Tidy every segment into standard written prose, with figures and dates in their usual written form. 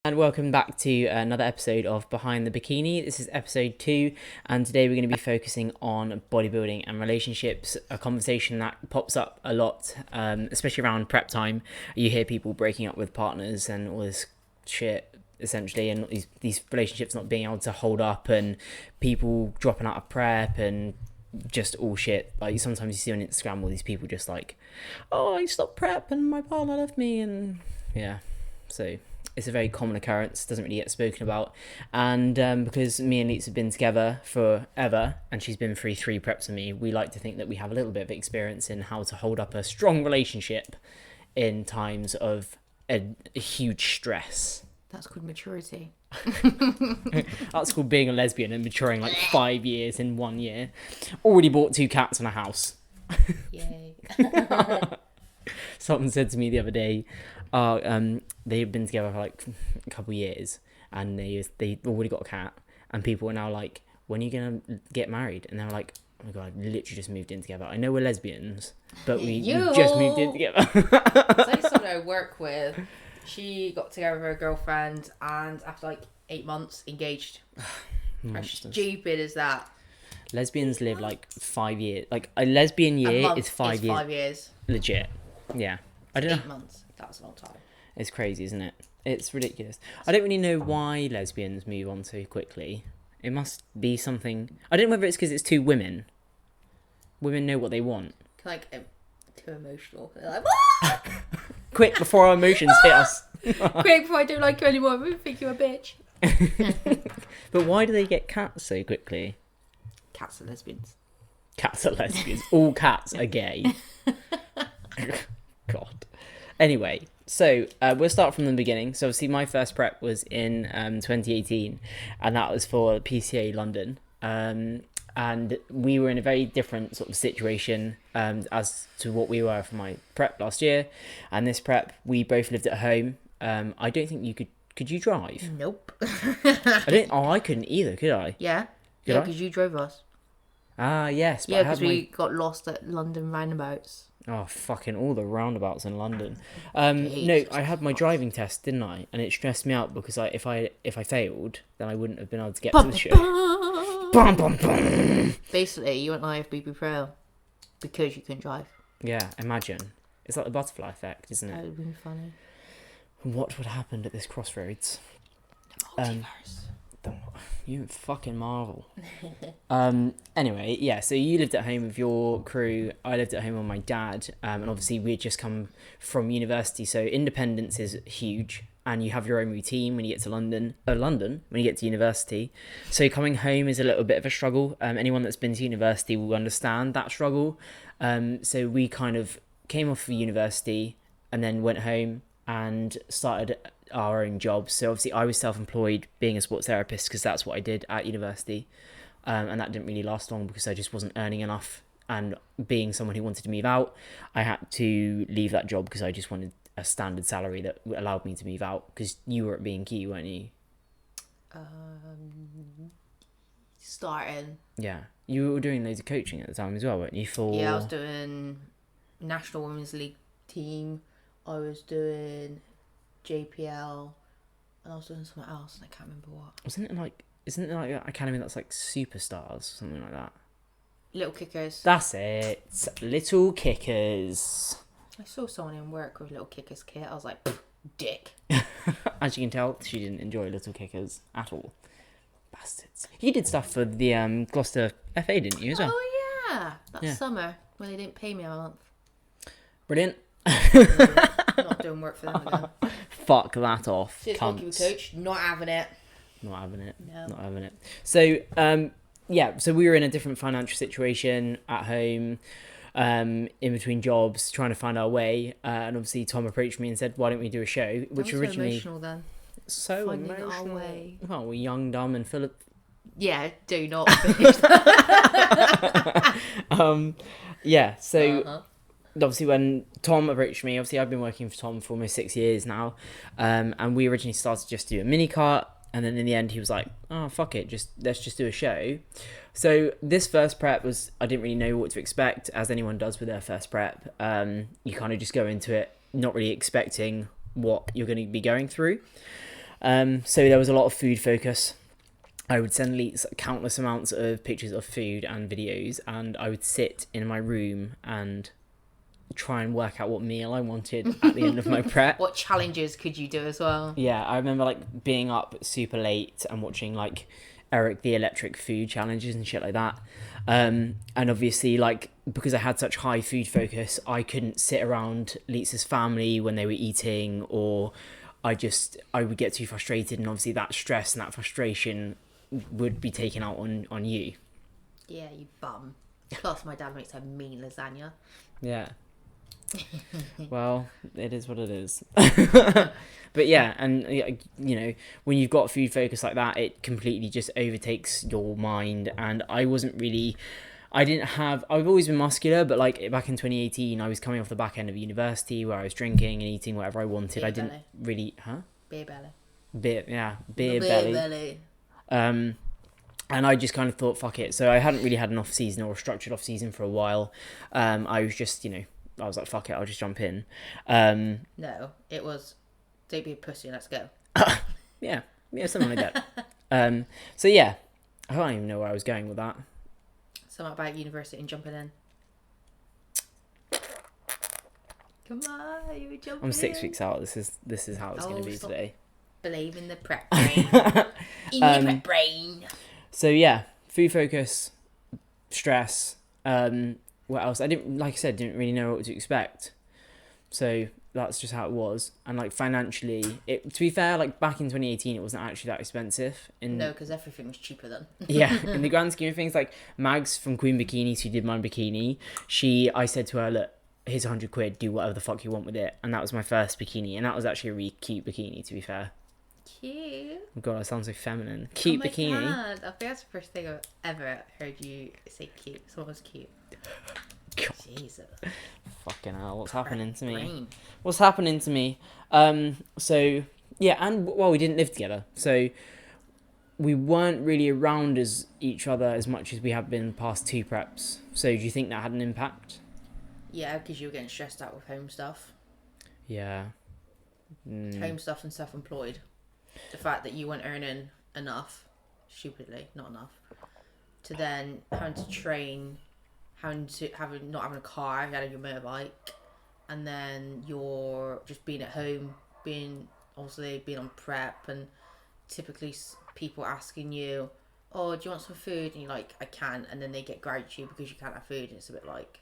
And welcome back to another episode of Behind the Bikini. This is episode 2, and today we're going to be focusing on bodybuilding and relationships, a conversation that pops up a lot, especially around prep time. You hear people breaking up with partners and all this shit, essentially, and these relationships not being able to hold up, and people dropping out of prep, and just all shit. Like, sometimes you see on Instagram all these people just like, oh, I stopped prep and my partner left me, and yeah, so it's a very common occurrence, doesn't really get spoken about. And because me and Leets have been together forever, and she's been through 3 preps with me, we like to think that we have a little bit of experience in how to hold up a strong relationship in times of a huge stress. That's called maturity. That's called being a lesbian and maturing like 5 years in 1 year. Already bought 2 cats and a house. Yay. Someone said to me the other day, they've been together for like a couple of years, and they already got a cat, and people are now like, when are you gonna get married? And they're like, oh my god, I literally just moved in together. I know we're lesbians, but we just moved in together. Say someone I work with, she got together with her girlfriend, and after like 8 months, engaged. How stupid is that? Lesbians live like 5 years. Like, a lesbian year is 5 years. 5 years. Legit. Yeah. I don't know. 8 months. That was a long time. It's crazy, isn't it? It's ridiculous. I don't really know why lesbians move on so quickly. It must be something. I don't know whether it's because it's 2 women. Women know what they want. Like, too emotional. They're like, Quick, before our emotions hit us. quick, before I don't like you anymore, I think you're a bitch. But why do they get cats so quickly? Cats are lesbians. Cats are lesbians. All cats are gay. God. Anyway, so we'll start from the beginning. So obviously my first prep was in 2018, and that was for PCA London. And we were in a very different sort of situation as to what we were for my prep last year. And this prep, we both lived at home. I don't think you could you drive? Nope. I couldn't either, could I? Yeah. Could Yeah, I? because you drove us. Ah, yes. But Yeah, because we got lost at London roundabouts. Oh, fucking all the roundabouts in London. No, I had my driving test, didn't I? And it stressed me out because if I failed, then I wouldn't have been able to get to the show. Bum, bum, bum. Basically, you went IFBB Pro because you couldn't drive. Yeah, imagine. It's like the butterfly effect, isn't That it? would have been funny. What would happen at this crossroads? The multiverse. You fucking marvel. Anyway, yeah, so you lived at home with your crew. I lived at home with my dad. And obviously we had just come from university, so independence is huge. And you have your own routine when you get to London, when you get to university. So coming home is a little bit of a struggle. Anyone that's been to university will understand that struggle. So we kind of came off of university and then went home and started our own jobs. So obviously I was self-employed being a sports therapist because that's what I did at university. And that didn't really last long because I just wasn't earning enough. And being someone who wanted to move out, I had to leave that job because I just wanted a standard salary that allowed me to move out, because you were at B&Q, weren't you? Starting. Yeah. You were doing loads of coaching at the time as well, weren't you? Yeah, I was doing National Women's League team. I was doing JPL. And I was doing something else, and I can't remember what. Isn't it like that academy that's like Superstars, something like that? Little Kickers. That's it. Little Kickers. I saw someone in work with Little Kickers kit. I was like, dick. As you can tell, she didn't enjoy Little Kickers at all. Bastards. You did stuff for the Gloucester FA, didn't you, as well? Oh, yeah. That summer when they didn't pay me a month. Brilliant. Not doing work for them again. Fuck that off. Just hockey coach, not having it. Not having it. No. Not having it. So, so we were in a different financial situation at home, in between jobs, trying to find our way. And obviously Tom approached me and said, why don't we do a show? Which that was originally... so emotional then. So Finding emotional. our way. Well, we're young, dumb and full of... Yeah, do not finish that. Yeah, so... Obviously when Tom approached me, obviously I've been working for Tom for almost 6 years now, and we originally started just to do a mini cart, and then in the end he was like, oh fuck it, let's just do a show. So this first prep was, I didn't really know what to expect, as anyone does with their first prep. You kind of just go into it not really expecting what you're going to be going through. So there was a lot of food focus. I would send Leets countless amounts of pictures of food and videos, and I would sit in my room and try and work out what meal I wanted at the end of my prep. What challenges could you do as well? Yeah, I remember like being up super late and watching like Eric the Electric food challenges and shit like that. And obviously, like, because I had such high food focus, I couldn't sit around Leets' family when they were eating, or I would get too frustrated, and obviously that stress and that frustration would be taken out on you. Yeah, you bum. Plus, my dad makes a mean lasagna. Yeah. Well, it is what it is. But yeah, and you know, when you've got food focus like that, it completely just overtakes your mind. And I've always been muscular, but like back in 2018, I was coming off the back end of university where I was drinking and eating whatever I wanted. Beer I didn't belly. really, Beer belly. Beer belly. And I just kind of thought, fuck it. So I hadn't really had an off season or a structured off season for a while. I was just, I was like, fuck it, I'll just jump in. No, it was, don't be a pussy, let's go. Yeah, something like that. So yeah, I don't even know where I was going with that. Something about university and jumping in. Come on, you were jumping I'm 6 in. weeks out. This is how it's going to be stop today. Believe in the prep brain. In your prep brain. So yeah, food focus, stress. What else? Didn't really know what to expect. So that's just how it was. And like financially, to be fair, like back in 2018, it wasn't actually that expensive. No, because everything was cheaper then. Yeah, in the grand scheme of things, like Mags from Queen Bikinis, who did my bikini, I said to her, look, here's £100, do whatever the fuck you want with it. And that was my first bikini, and that was actually a really cute bikini, to be fair. Cute. Oh God, I sound so feminine. Cute bikini. God. I think that's the first thing I've ever heard you say cute. Someone's cute. God. Jesus. Fucking hell, what's happening to me? Brain. What's happening to me? So, yeah, and, well, we didn't live together. So, we weren't really around each other as much as we have been past 2 preps. So, do you think that had an impact? Yeah, because you were getting stressed out with home stuff. Yeah. Home stuff and self-employed. The fact that you weren't earning enough, stupidly, not enough, to then having to train, not having a car, having your motorbike, and then you're just being at home, being on prep, and typically people asking you, oh, do you want some food? And you're like, I can't, and then they get grouchy because you can't have food, and it's a bit like...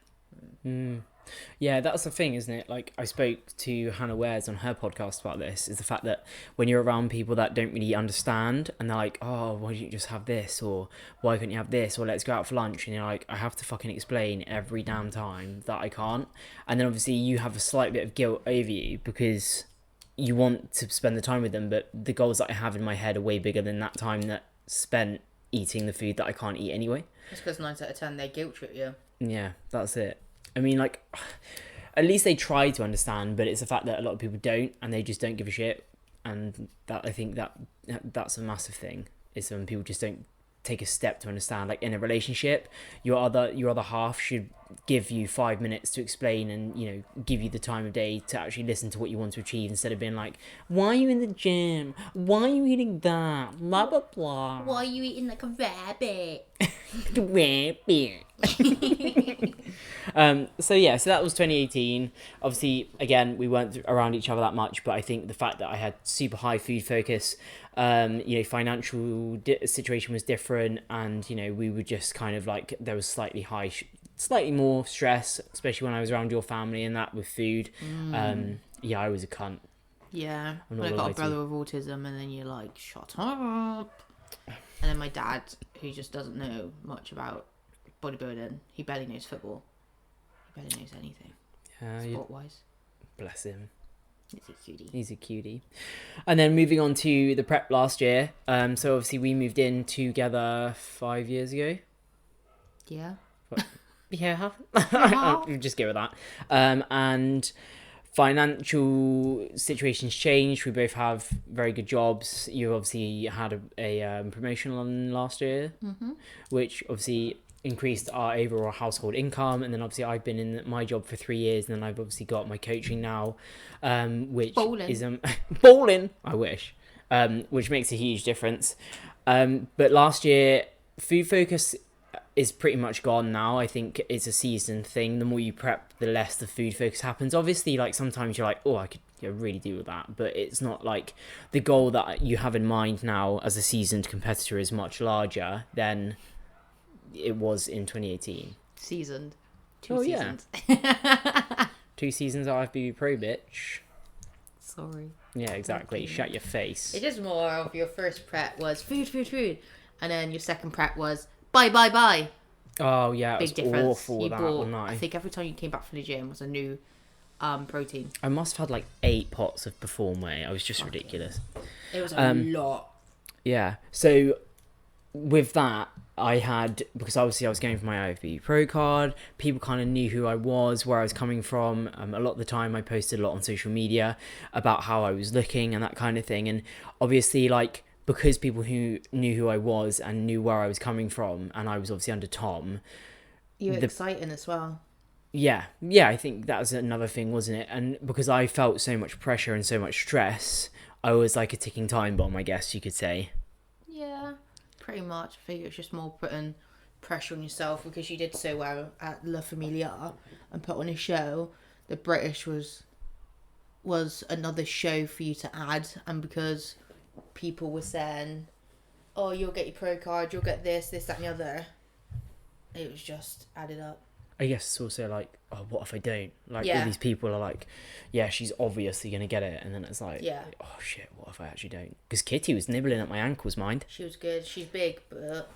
Yeah, that's the thing, isn't it? Like, I spoke to Hannah Wares on her podcast about this, is the fact that when you're around people that don't really understand, and they're like, oh, why don't you just have this, or why couldn't you have this, or let's go out for lunch, and you're like, I have to fucking explain every damn time that I can't. And then obviously you have a slight bit of guilt over you because you want to spend the time with them, but the goals that I have in my head are way bigger than that time that spent eating the food that I can't eat anyway. It's because 9 out of 10 they guilt trip you. Yeah, that's it. I mean, like, at least they try to understand, but it's the fact that a lot of people don't, and they just don't give a shit. And that, I think that's a massive thing, is when people just don't take a step to understand. Like, in a relationship, your other half should give you 5 minutes to explain and, give you the time of day to actually listen to what you want to achieve, instead of being like, why are you in the gym? Why are you eating that? Blah, blah, blah. Why are you eating like a rabbit? Rabbit. So that was 2018. Obviously, again, we weren't around each other that much, but I think the fact that I had super high food focus, financial situation was different, and we were just kind of like, there was slightly more stress, especially when I was around your family and that with food. Yeah, I was a cunt. Yeah, I got a brother with autism, and then you're like, shut up. And then my dad, who just doesn't know much about bodybuilding, he barely knows football. He barely knows anything. Sport-wise. Bless him. He's a cutie. And then moving on to the prep last year. So obviously we moved in together 5 years ago. Yeah. Yeah. Just go with that. And financial situations changed. We both have very good jobs. You obviously had a promotion on last year, which obviously increased our overall household income. And then obviously I've been in my job for 3 years, and then I've obviously got my coaching now, which bowling. is bowling. I wish. which makes a huge difference. But last year, Food Focus is pretty much gone now. I think it's a season thing. The more you prep, the less the Food Focus happens. Obviously, like sometimes you're like, oh, I could really do with that, but it's not like the goal that you have in mind now as a seasoned competitor is much larger than it was in 2018. Seasoned. Two seasons. Yeah. 2 seasons IFBB Pro, bitch. Sorry. Yeah, exactly. Shut your face. It is more of your first prep was food, and then your second prep was bye. Oh yeah, Big it was difference. awful. You that bought, one night. I think every time you came back from the gym was a new protein. I must have had like 8 pots of Perform Whey. I was just ridiculous. It was a lot. Yeah. So with that, I had, because obviously I was going for my IFBB Pro card, people kind of knew who I was, where I was coming from. A lot of the time I posted a lot on social media about how I was looking and that kind of thing. And obviously, like, because people who knew who I was and knew where I was coming from, and I was obviously under Tom. You were exciting as well. Yeah, I think that was another thing, wasn't it? And because I felt so much pressure and so much stress, I was like a ticking time bomb, I guess you could say. Yeah, pretty much. I think it was just more putting pressure on yourself because you did so well at La Familia and put on a show. The British was another show for you to add, and because people were saying, oh, you'll get your pro card, you'll get this, that and the other, it was just added up. I guess it's also like, oh, what if I don't? Like, all these people are like, yeah, she's obviously going to get it. And then it's like, oh, shit, what if I actually don't? Because Kitty was nibbling at my ankles, mind. She was good. She's big, but...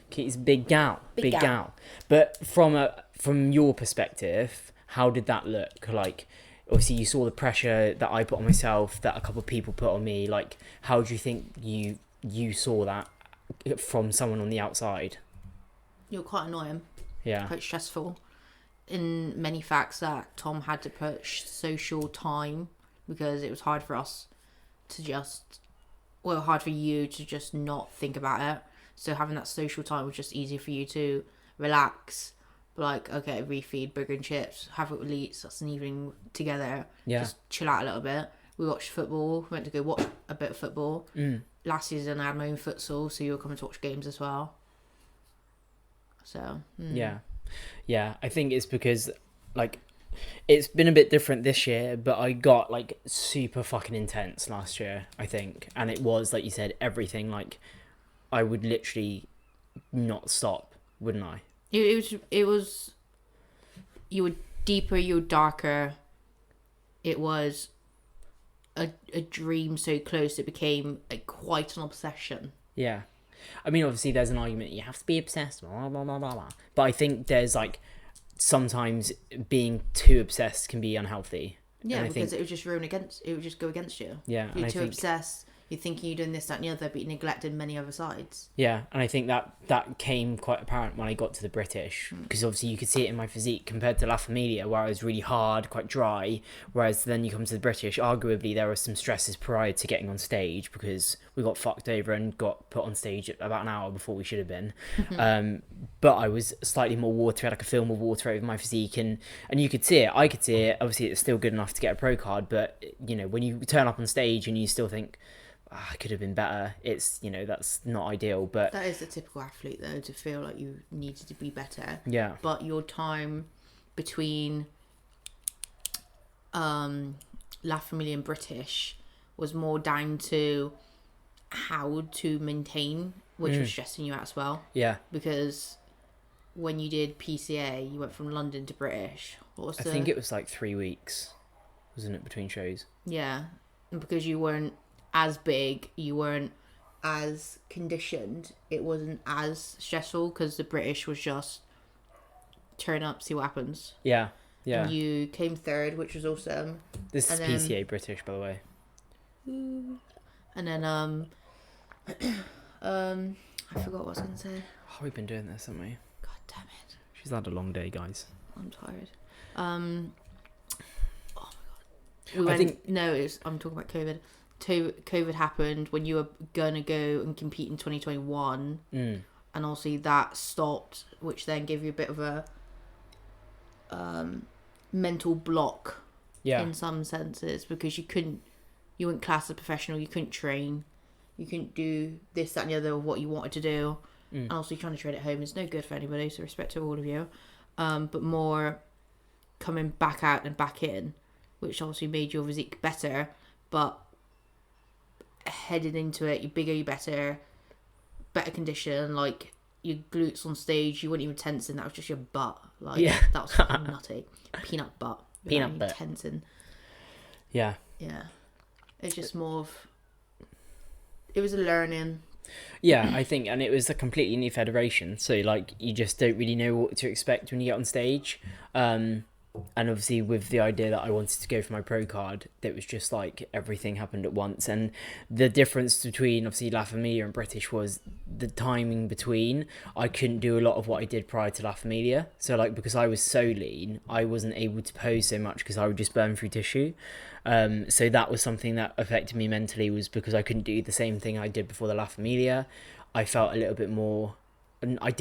Kitty's a big gal. Big gal. But from your perspective, how did that look? Like, obviously, you saw the pressure that I put on myself, that a couple of people put on me. Like, how do you think you saw that from someone on the outside? You're quite annoying. Yeah. Quite stressful. In many facts that Tom had to put social time because it was hard for us to hard for you to just not think about it. So having that social time was just easier for you to relax. Like, okay, refeed, burger and chips, have it with Leets, that's an evening together. Yeah. Just chill out a little bit. We watched football, went to go watch a bit of football. Last season I had my own futsal, so you were coming to watch games as well. So yeah, I think it's because like it's been a bit different this year, but I got like super fucking intense last year, I think, and it was like you said, everything. Like I would literally not stop, wouldn't I? It was you were deeper, you were darker. It was a dream so close it became like quite an obsession. Yeah. I mean, obviously, there's an argument you have to be obsessed, blah, blah, blah, blah, blah. But I think there's like sometimes being too obsessed can be unhealthy. Yeah, because it would just it would just go against you. Yeah, you're too obsessed. You're thinking you're doing this, that, and the other, but you neglected many other sides. Yeah, and I think that came quite apparent when I got to the British, because obviously you could see it in my physique compared to La Familia, where I was really hard, quite dry, whereas then you come to the British, arguably there were some stresses prior to getting on stage, because we got fucked over and got put on stage about an hour before we should have been. But I was slightly more watery, had like a film of water over my physique, and you could see it, I could see it, obviously it's still good enough to get a pro card, but, you know, when you turn up on stage and you still think, I could have been better, it's, you know, that's not ideal. But that is the typical athlete though, to feel like you needed to be better. Yeah. But your time between La Familia and British was more down to how to maintain, which was stressing you out as well. Yeah. Because when you did PCA, you went from London to British. I think it was like 3 weeks, wasn't it, between shows? Yeah. And because you weren't as big, you weren't as conditioned, it wasn't as stressful, because the British was just turn up, see what happens. Yeah. And you came third, which was awesome. This is PCA British, by the way. And then I forgot what I was gonna say. Oh, we've been doing this, haven't we? God damn it. She's had a long day, guys. I'm tired. Oh my god. I'm talking about COVID. COVID happened when you were gonna go and compete in 2021, and obviously that stopped, which then gave you a bit of a mental block in some senses, because you couldn't you weren't classed as a professional, you couldn't train, you couldn't do this, that and the other of what you wanted to do. And also trying to train at home is no good for anybody, so respect to all of you. But more coming back out and back in, which obviously made your physique better, but headed into it, you're bigger, you're better condition, like your glutes on stage, you weren't even tensing, that was just your butt. Like, that was fucking nutty. Peanut butt. Peanut butt. Tensing. Yeah. Yeah. It's just more of... It was a learning. Yeah, I think, and it was a completely new federation, so like you just don't really know what to expect when you get on stage. And obviously with the idea that I wanted to go for my pro card, that was just like everything happened at once. And the difference between obviously La Familia and British was the timing between. I couldn't do a lot of what I did prior to La Familia, so like because I was so lean, I wasn't able to pose so much because I would just burn through tissue. So that was something that affected me mentally, was because I couldn't do the same thing I did before the La Familia. I felt a little bit more, and I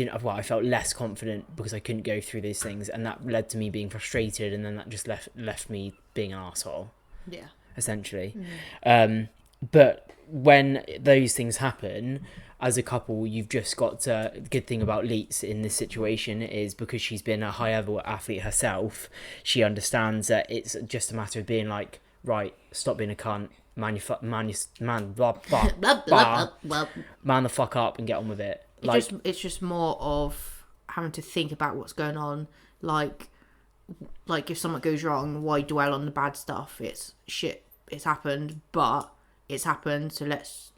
felt less confident because I couldn't go through these things, and that led to me being frustrated, and then that just left me being an arsehole. Yeah. Essentially. But when those things happen, as a couple, you've just got to... The good thing about Leets in this situation is because she's been a high-level athlete herself, she understands that it's just a matter of being like, right, stop being a cunt, man the fuck up and get on with it. It's just more of having to think about what's going on. Like if something goes wrong, why dwell on the bad stuff? It's shit. It's happened, but it's happened. So let's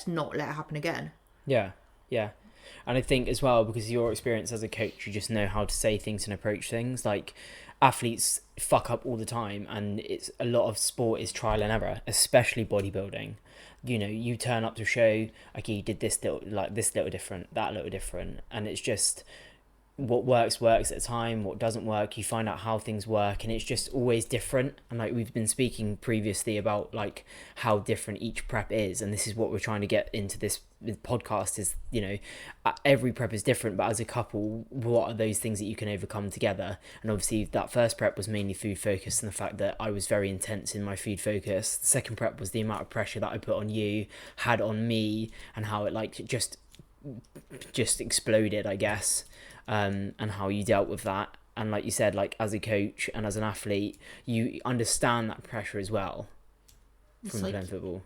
not let it happen again. Yeah. And I think as well, because of your experience as a coach, you just know how to say things and approach things. Like, athletes fuck up all the time, and it's a lot of sport is trial and error, especially bodybuilding. You know, you turn up to show, okay, you did this little different, that little different, and it's just what works at a time, what doesn't work, you find out how things work, and it's just always different. And like we've been speaking previously about like how different each prep is, and this is what we're trying to get into this podcast is, you know, every prep is different, but as a couple, what are those things that you can overcome together? And obviously that first prep was mainly food focused, and the fact that I was very intense in my food focus. The second prep was the amount of pressure that I put on you, had on me, and how it like just exploded, I guess. And how you dealt with that. And like you said, like as a coach and as an athlete, you understand that pressure as well from playing football.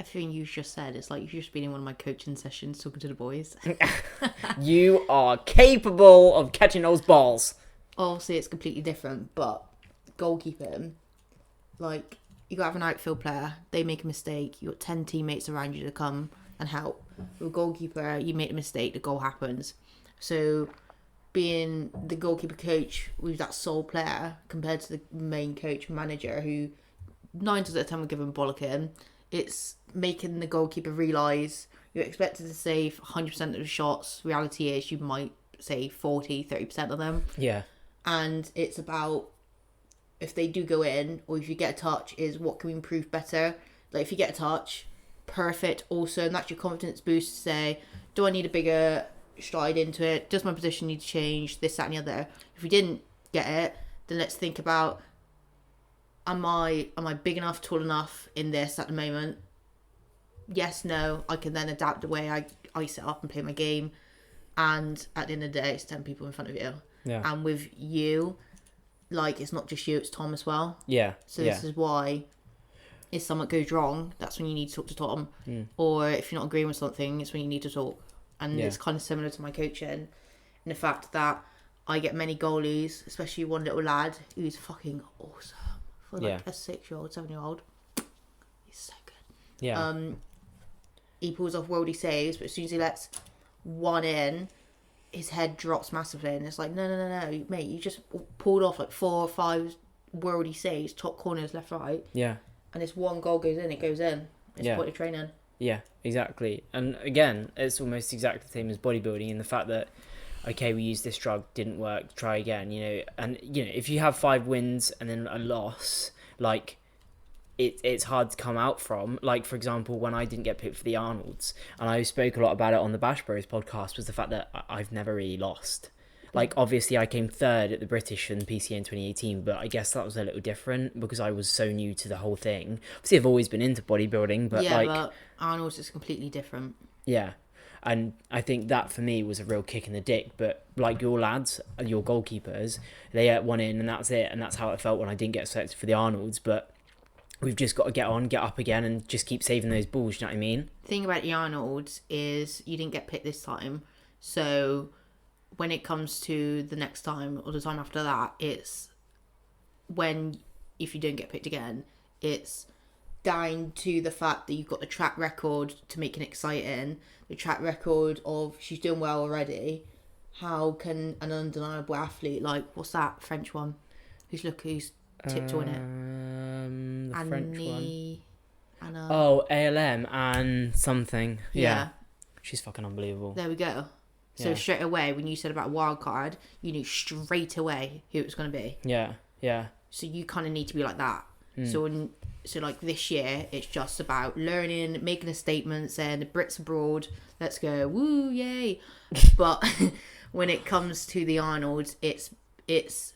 Everything you just said, it's like you've just been in one of my coaching sessions talking to the boys. You are capable of catching those balls. Obviously, it's completely different, but goalkeeping, like, you got to have an outfield player, they make a mistake, you got 10 teammates around you to come and help. With a goalkeeper, you make a mistake, the goal happens. So being the goalkeeper coach with that sole player compared to the main coach manager, who 9 times out of 10 will give him bollocking, it's making the goalkeeper realise you're expected to save 100% of the shots. Reality is you might save 40-30% of them. Yeah. And it's about, if they do go in, or if you get a touch, is what can we improve better? Like, if you get a touch, perfect, awesome, that's your confidence boost to say, do I need a bigger stride into it? Does my position need to change? This, that and the other. If we didn't get it, then let's think about, am I big enough, tall enough in this at the moment? Yes, no. I can then adapt the way I set up and play my game. And at the end of the day, it's 10 people in front of you. Yeah. And with you, like, it's not just you, it's Tom as well. Yeah. So this is why, if something goes wrong, that's when you need to talk to Tom. Or if you're not agreeing with something, it's when you need to talk. And it's kind of similar to my coaching, in the fact that I get many goalies, especially one little lad who's fucking awesome. For like a 6-year-old, 7-year-old. He's so good. Yeah. He pulls off worldy saves, but as soon as he lets one in, his head drops massively, and it's like, no, mate, you just pulled off like 4 or 5 worldy saves, top corners, left, right. Yeah. And this one goal goes in, it goes in. It's point of training. Yeah, exactly. And again, it's almost exactly the same as bodybuilding, in the fact that, okay, we used this drug, didn't work, try again, you know. And, you know, if you have 5 wins and then a loss, like, it's hard to come out from. Like, for example, when I didn't get picked for the Arnolds, and I spoke a lot about it on the Bash Bros podcast, was the fact that I've never really lost. Like, obviously, I came third at the British in PCA in 2018, but I guess that was a little different because I was so new to the whole thing. Obviously, I've always been into bodybuilding, but yeah, like, but Arnold's is completely different. yeah. And I think that for me was a real kick in the dick. But like your lads, your goalkeepers, they won in and that's it. And that's how it felt when I didn't get selected for the Arnolds. But we've just got to get on, get up again, and just keep saving those balls. You know what I mean? The thing about the Arnolds is you didn't get picked this time. So when it comes to the next time or the time after that, it's if you don't get picked again, it's down to the fact that you've got the track record to make it exciting, the track record of she's doing well already. How can an undeniable athlete, like, what's that French one? Who's tiptoeing it? The French one. Anna. Oh, ALM and something. Yeah. She's fucking unbelievable. There we go. So Yeah. straight away, when you said about wild card, you knew straight away who it was going to be. Yeah, yeah. So you kind of need to be like that. So like this year, it's just about learning, making a statement, saying the Brits abroad, let's go, woo, yay. But when it comes to the Arnolds, it's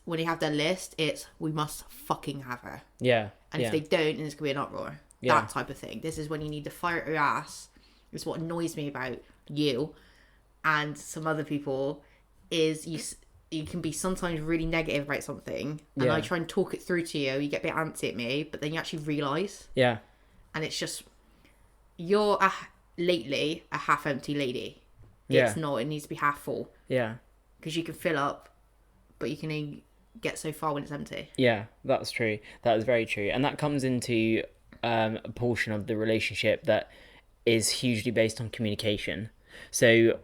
when you have their list, it's we must fucking have her. Yeah. And if they don't, then it's going to be an uproar. Yeah. That type of thing. This is when you need to fire at your ass. It's what annoys me about you and some other people is you can be sometimes really negative about something, and I try and talk it through to you. You get a bit antsy at me, but then you actually realise. Yeah. And it's just, you're lately a half-empty lady. Yeah. It's not. It needs to be half full. Yeah. Because you can fill up, but you can only get so far when it's empty. Yeah, that's true. That is very true. And that comes into a portion of the relationship that is hugely based on communication. So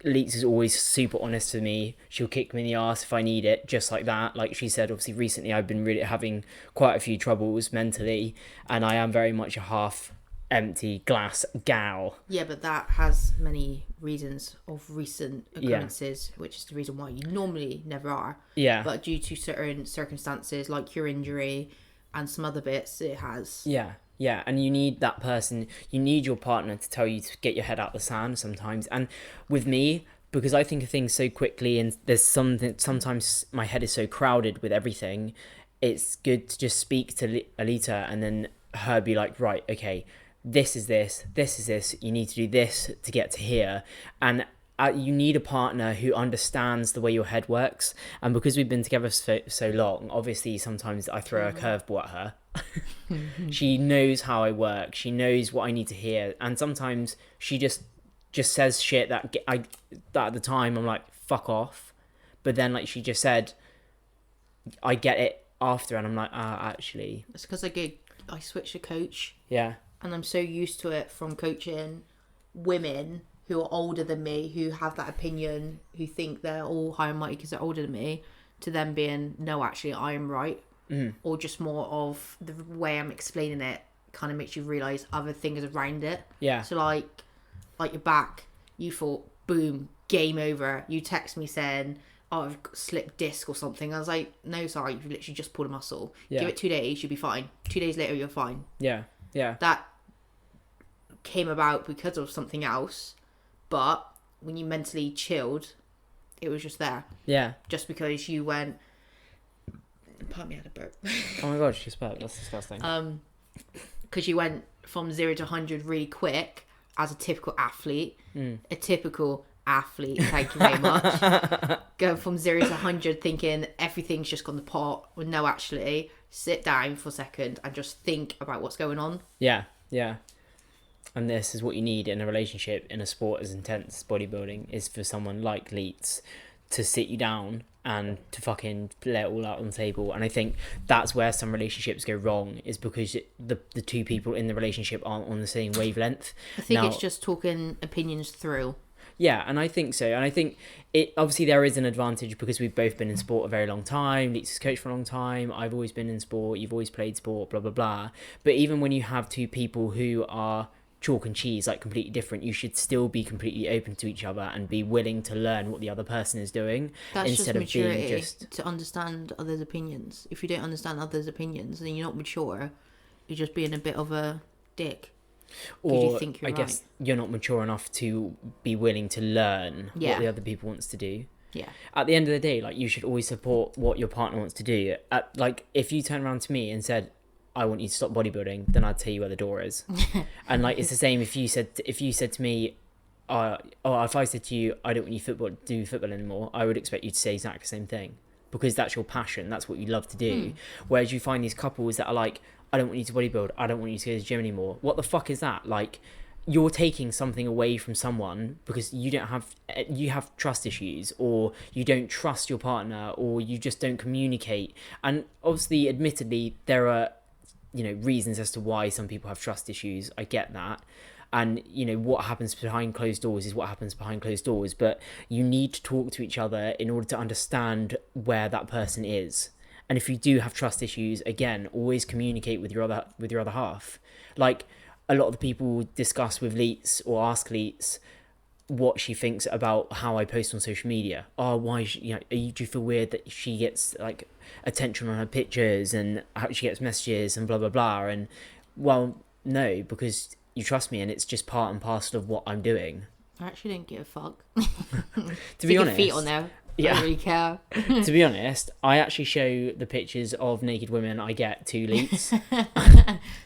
Leets is always super honest with me. She'll kick me in the ass if I need it, just like that. Like she said, obviously recently I've been really having quite a few troubles mentally, and I am very much a half empty glass gal. Yeah, but that has many reasons of recent occurrences, which is the reason why you normally never are. Yeah. But due to certain circumstances, like your injury and some other bits, it has. Yeah. Yeah, and you need that person, you need your partner to tell you to get your head out the sand sometimes. And with me, because I think of things so quickly and there's something, sometimes my head is so crowded with everything, it's good to just speak to Alyta and then her be like, right, okay, this is this, you need to do this to get to here. And you need a partner who understands the way your head works. And because we've been together so long, obviously sometimes I throw a curveball at her. She knows how I work. She knows what I need to hear. And sometimes she just says shit that at the time I'm like, fuck off. But then like she just said, I get it after, and I'm like, actually. It's because I switched a coach. Yeah. And I'm so used to it from coaching women who are older than me, who have that opinion, who think they're all high and mighty because they're older than me, to them being, no, actually, I am right. Or just more of the way I'm explaining it kind of makes you realise other things around it. Yeah. So like your back, you thought, boom, game over. You text me saying, oh, I've got slipped disc or something. I was like, no, sorry, you've literally just pulled a muscle. Yeah. Give it 2 days, you'll be fine. 2 days later, you're fine. Yeah. Yeah. That came about because of something else, but when you mentally chilled, it was just there. Yeah. Just because you went, pardon me, I had a burp. Oh my god, she's bad. That's disgusting. Because you went from 0 to 100 really quick as a typical athlete. A typical athlete, thank you very much. Going from 0 to 100 thinking everything's just gone to pot. Well, no, actually, sit down for a second and just think about what's going on. Yeah, yeah. And this is what you need in a relationship, in a sport as intense as bodybuilding, is for someone like Leets to sit you down and to fucking lay it all out on the table. And I think that's where some relationships go wrong, is because the two people in the relationship aren't on the same wavelength. I think it's just talking opinions through. Yeah, and I think so. And I think it obviously there is an advantage because we've both been in sport a very long time. Leets has coached for a long time. I've always been in sport. You've always played sport, blah, blah, blah. But even when you have two people who are chalk and cheese, like completely different, you should still be completely open to each other and be willing to learn what the other person is doing. That's instead just maturity, of being just to understand others' opinions. If you don't understand others' opinions, then you're not mature. You're just being a bit of a dick. Or you think you're I guess you're not mature enough to be willing to learn what the other people wants to do. Yeah. At the end of the day, like, you should always support what your partner wants to do. Like, if you turn around to me and said, I want you to stop bodybuilding, then I'd tell you where the door is. And like, it's the same if you said to me, if I said to you, I don't want you to do football anymore, I would expect you to say exactly the same thing, because that's your passion, that's what you love to do. Whereas you find these couples that are like, I don't want you to bodybuild, I don't want you to go to the gym anymore. What the fuck is that? Like, you're taking something away from someone because you have trust issues, or you don't trust your partner, or you just don't communicate. And obviously, admittedly, there are, you know, reasons as to why some people have trust issues. I get that. And, you know, what happens behind closed doors is what happens behind closed doors. But you need to talk to each other in order to understand where that person is. And if you do have trust issues, again, always communicate with your other half. Like, a lot of the people discuss with Leets or ask Leets what she thinks about how I post on social media. Oh, why? Do you feel weird that she gets like attention on her pictures and how she gets messages and blah blah blah? And well, no, because you trust me, and it's just part and parcel of what I'm doing. I actually don't give a fuck. To be honest, feet on there. Yeah. I don't really care. To be honest, I actually show the pictures of naked women I get to Leets.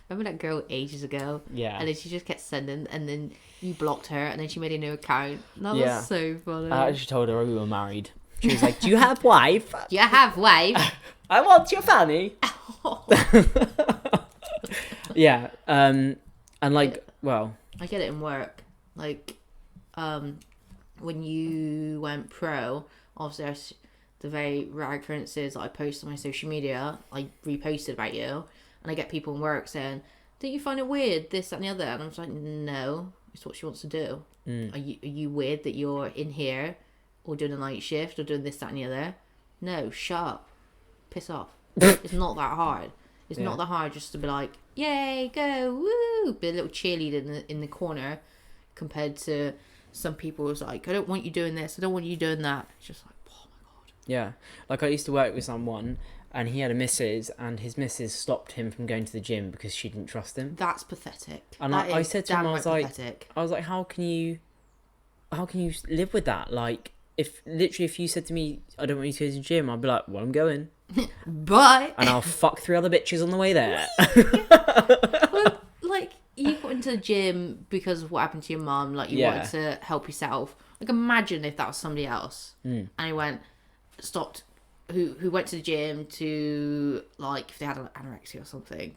Remember that girl ages ago? Yeah. And then she just kept sending, and then you blocked her, and then she made a new account. That was so funny. I actually told her we were married. She was like, "Do you have wife? Do you have wife? I want your fanny." Yeah. And like, well, I get it in work. Like, when you went pro, obviously the very rare occurrences that I post on my social media, I reposted about you, and I get people in work saying, "Don't you find it weird, this, that and the other?" And I'm just like, no, it's what she wants to do. Are you weird that you're in here or doing a night shift or doing this, that and the other? No, shut up, piss off. It's not that hard. It's not that hard just to be like, yay, go, woo, be a little cheerleader in the corner, compared to some people who's like, I don't want you doing this, I don't want you doing that. It's just like, oh my god. Yeah, like I used to work with someone, and he had a missus, and his missus stopped him from going to the gym because she didn't trust him. That's pathetic. And I said to him, I was like, how can you live with that? Like, if you said to me, I don't want you to go to the gym, I'd be like, well, I'm going. But and I'll fuck 3 other bitches on the way there. Well, like, you got into the gym because of what happened to your mum, like you wanted to help yourself. Like, imagine if that was somebody else and he who went to the gym to, like, if they had anorexia or something,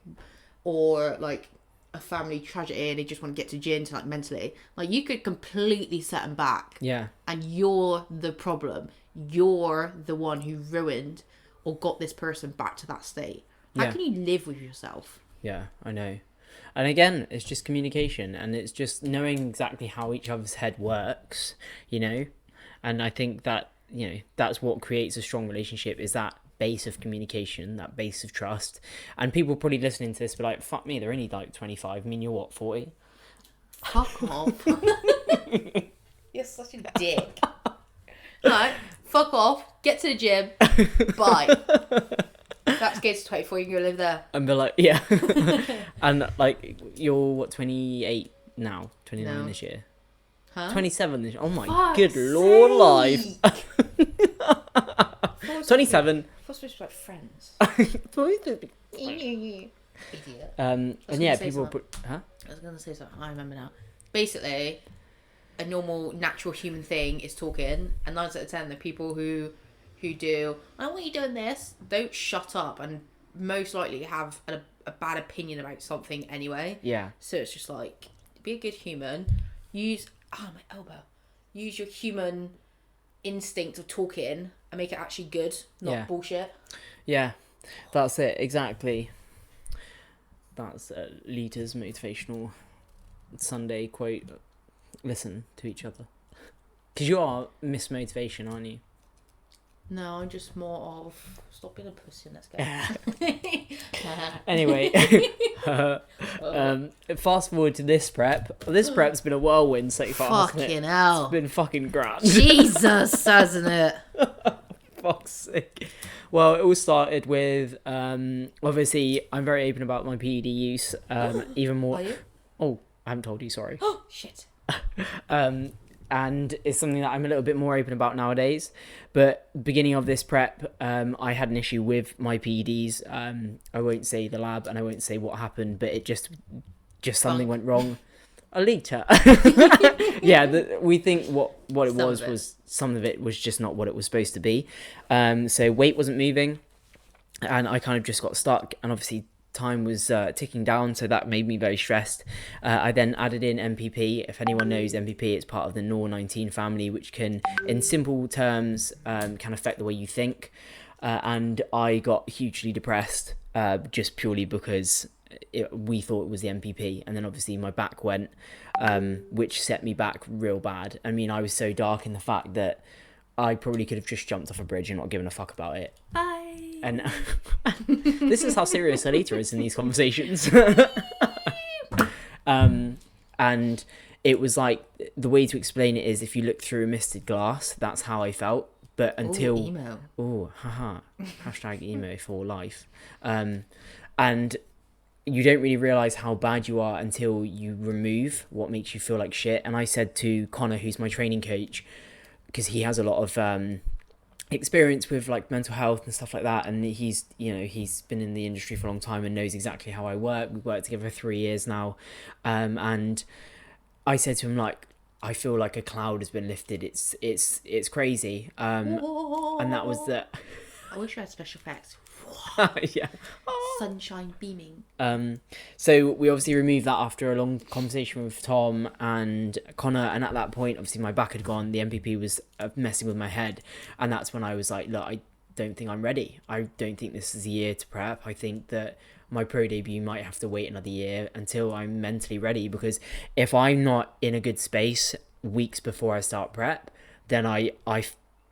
or like a family tragedy and they just want to get to the gym to, like, mentally, like, you could completely set them back. Yeah. And you're the problem. You're the one who ruined or got this person back to that state. How can you live with yourself? Yeah, I know. And again, it's just communication, and it's just knowing exactly how each other's head works, you know? And I think that, you know, that's what creates a strong relationship, is that base of communication, that base of trust. And people probably listening to this be like, fuck me, they're only like 25. I mean, you're what, 40? Fuck off. You're such a dick. No, fuck off. Get to the gym. Bye. That's good to 24, you're going to live there. And be like, yeah. And like, you're what, 28 now? 29 this year? Huh? 27 this year. Oh my Fuck's good lord, life. Sake. 27. We're supposed to be like friends. Idiot. Idiot. And yeah, people put, huh? I was going to say something. I remember now. Basically, a normal, natural human thing is talking, and 9 out of 10, the people who do, I don't want you doing this, don't shut up, and most likely have a bad opinion about something anyway. Yeah. So it's just like, be a good human. Use your human instinct of talking and make it actually good, not bullshit. Yeah, that's it, exactly. That's Lita's motivational Sunday quote. Listen to each other. Because you are Miss Motivation, aren't you? No, I'm just more of, stop being a pussy, let's go. Anyway, fast forward to this prep. This prep's been a whirlwind so far. Fucking hell. It's been fucking grand. Jesus, hasn't it? Fuck's sake. Well, it all started with, obviously, I'm very open about my PED use. Even more. Are you? Oh, I haven't told you, sorry. Oh, shit. and it's something that I'm a little bit more open about nowadays. But beginning of this prep, I had an issue with my PEDs. I won't say the lab and I won't say what happened, but it just something went wrong. Alyta. Yeah, we think what it was some of it was just not what it was supposed to be. So weight wasn't moving, and I kind of just got stuck, and obviously time was ticking down, so that made me very stressed. I then added in MPP. If anyone knows MPP, it's part of the NOR19 family, which can, in simple terms, can affect the way you think. And I got hugely depressed just purely because we thought it was the MPP, and then obviously my back went, which set me back real bad. I mean, I was so dark in the fact that I probably could have just jumped off a bridge and not given a fuck about it. Bye. And this is how serious Alyta is in these conversations. And it was like, the way to explain it is, if you look through a misted glass, that's how I felt. But until emo. Hashtag emo for life. And you don't really realize how bad you are until you remove what makes you feel like shit. And I said to Connor, who's my training coach, because he has a lot of experience with like mental health and stuff like that, and he's been in the industry for a long time and knows exactly how I work. We've worked together for 3 years now, and I said to him, like, I feel like a cloud has been lifted. It's crazy, and that was that. I wish I had special effects. Yeah. Sunshine beaming. So we obviously removed that after a long conversation with Tom and Connor, and at that point, obviously my back had gone. The MPP was messing with my head, and that's when I was like, look, I don't think I'm ready. I don't think this is a year to prep. I think that my pro debut might have to wait another year until I'm mentally ready, because if I'm not in a good space weeks before I start prep, then I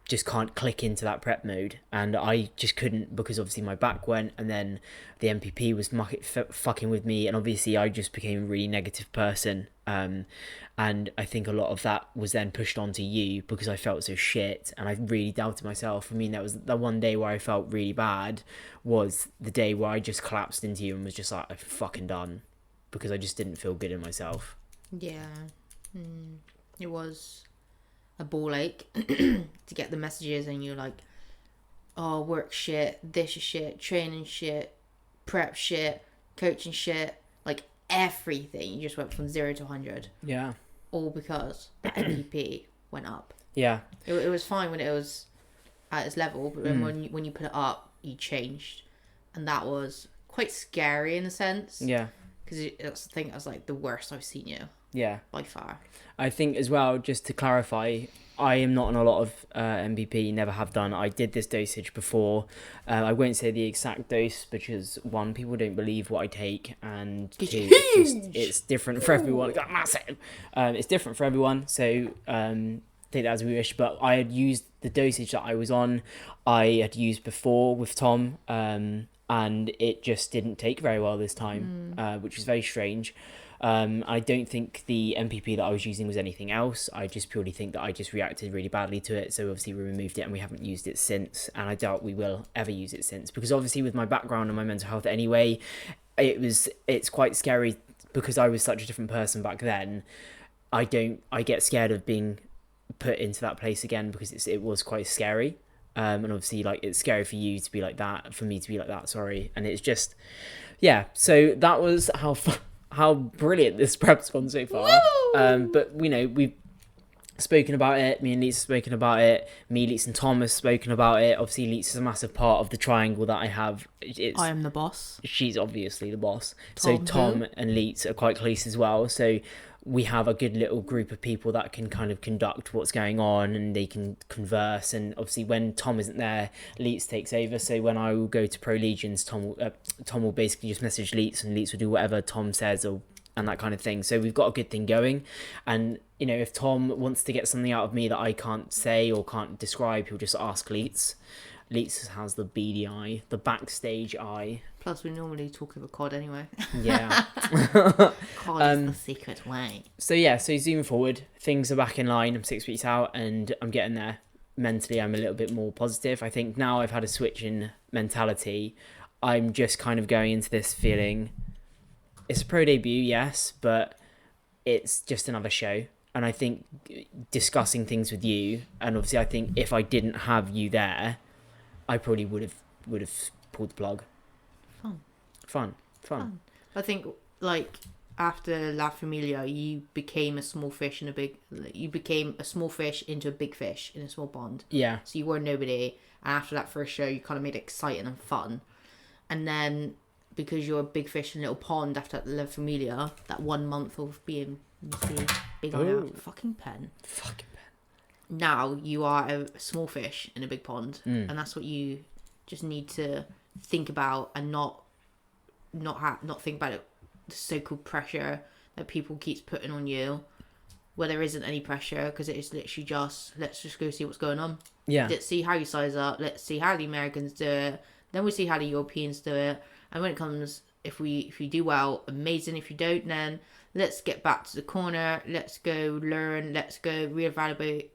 just can't click into that prep mode, and I just couldn't, because obviously my back went, and then the MPP was fucking with me, and obviously I just became a really negative person, and I think a lot of that was then pushed onto you because I felt so shit and I really doubted myself. I mean, that was the one day where I felt really bad, was the day where I just collapsed into you and was just like, I'm fucking done, because I just didn't feel good in myself. Yeah. It was a ball ache to get the messages, and you're like, oh, work shit, this is shit, training shit, prep shit, coaching shit, like everything. You just went from 0 to 100. Yeah. All because the MPP went up. Yeah. It was fine when it was at its level, but then when you put it up, you changed, and that was quite scary in a sense. Yeah. Because I think it was like the worst I've seen you. Yeah. By far. I think as well, just to clarify, I am not on a lot of MPP, never have done. I did this dosage before. I won't say the exact dose because, one, people don't believe what I take, and two, it's different for everyone. It's massive. It's different for everyone, so take that as we wish. But I had used the dosage that I was on, I had used before with Tom, and it just didn't take very well this time, which was very strange. I don't think the MPP that I was using was anything else. I just purely think that I just reacted really badly to it. So obviously we removed it and we haven't used it since. And I doubt we will ever use it since. Because obviously with my background and my mental health anyway, it's quite scary because I was such a different person back then. I get scared of being put into that place again because it was quite scary. And obviously, like, it's scary for you to be like that, for me to be like that, sorry. And it's just, yeah. So that was how brilliant this prep's gone so far. But, you know, we've spoken about it. Me and Leets have spoken about it. Me, Leets and Tom have spoken about it. Obviously, Leets is a massive part of the triangle that I have. I am the boss. She's obviously the boss. So Tom and Leets are quite close as well. So we have a good little group of people that can kind of conduct what's going on, and they can converse. And obviously when Tom isn't there, Leets takes over. So when I will go to Pro Legions, Tom will basically just message Leets, and Leets will do whatever Tom says and that kind of thing. So we've got a good thing going. And, you know, if Tom wants to get something out of me that I can't say or can't describe, he'll just ask Leets. Leets has the beady eye, the backstage eye. Plus, we normally talk over COD anyway. Yeah. COD is the secret way. So, yeah, so zoom forward. Things are back in line. I'm 6 weeks out and I'm getting there. Mentally, I'm a little bit more positive. I think now I've had a switch in mentality. I'm just kind of going into this feeling, it's a pro debut, yes, but it's just another show. and I think discussing things with you, and obviously I think if I didn't have you there, I probably would have pulled the plug. Fun. I think like after La Familia, you became a small fish in a big. You became a small fish into a big fish in a small pond. Yeah. So you were nobody, and after that first show, you kind of made it exciting and fun, and then because you're a big fish in a little pond after La Familia, that 1 month of being big on out fucking pen. Now you are a small fish in a big pond, and that's what you just need to think about, and not think about it, the so-called pressure that people keeps putting on you, where there isn't any pressure, because it is literally just, let's just go see what's going on. Yeah. Let's see how you size up. Let's see how the Americans do it. Then we'll see how the Europeans do it. And when it comes, if you do well, amazing. If you don't, then let's get back to the corner. Let's go learn. Let's go reevaluate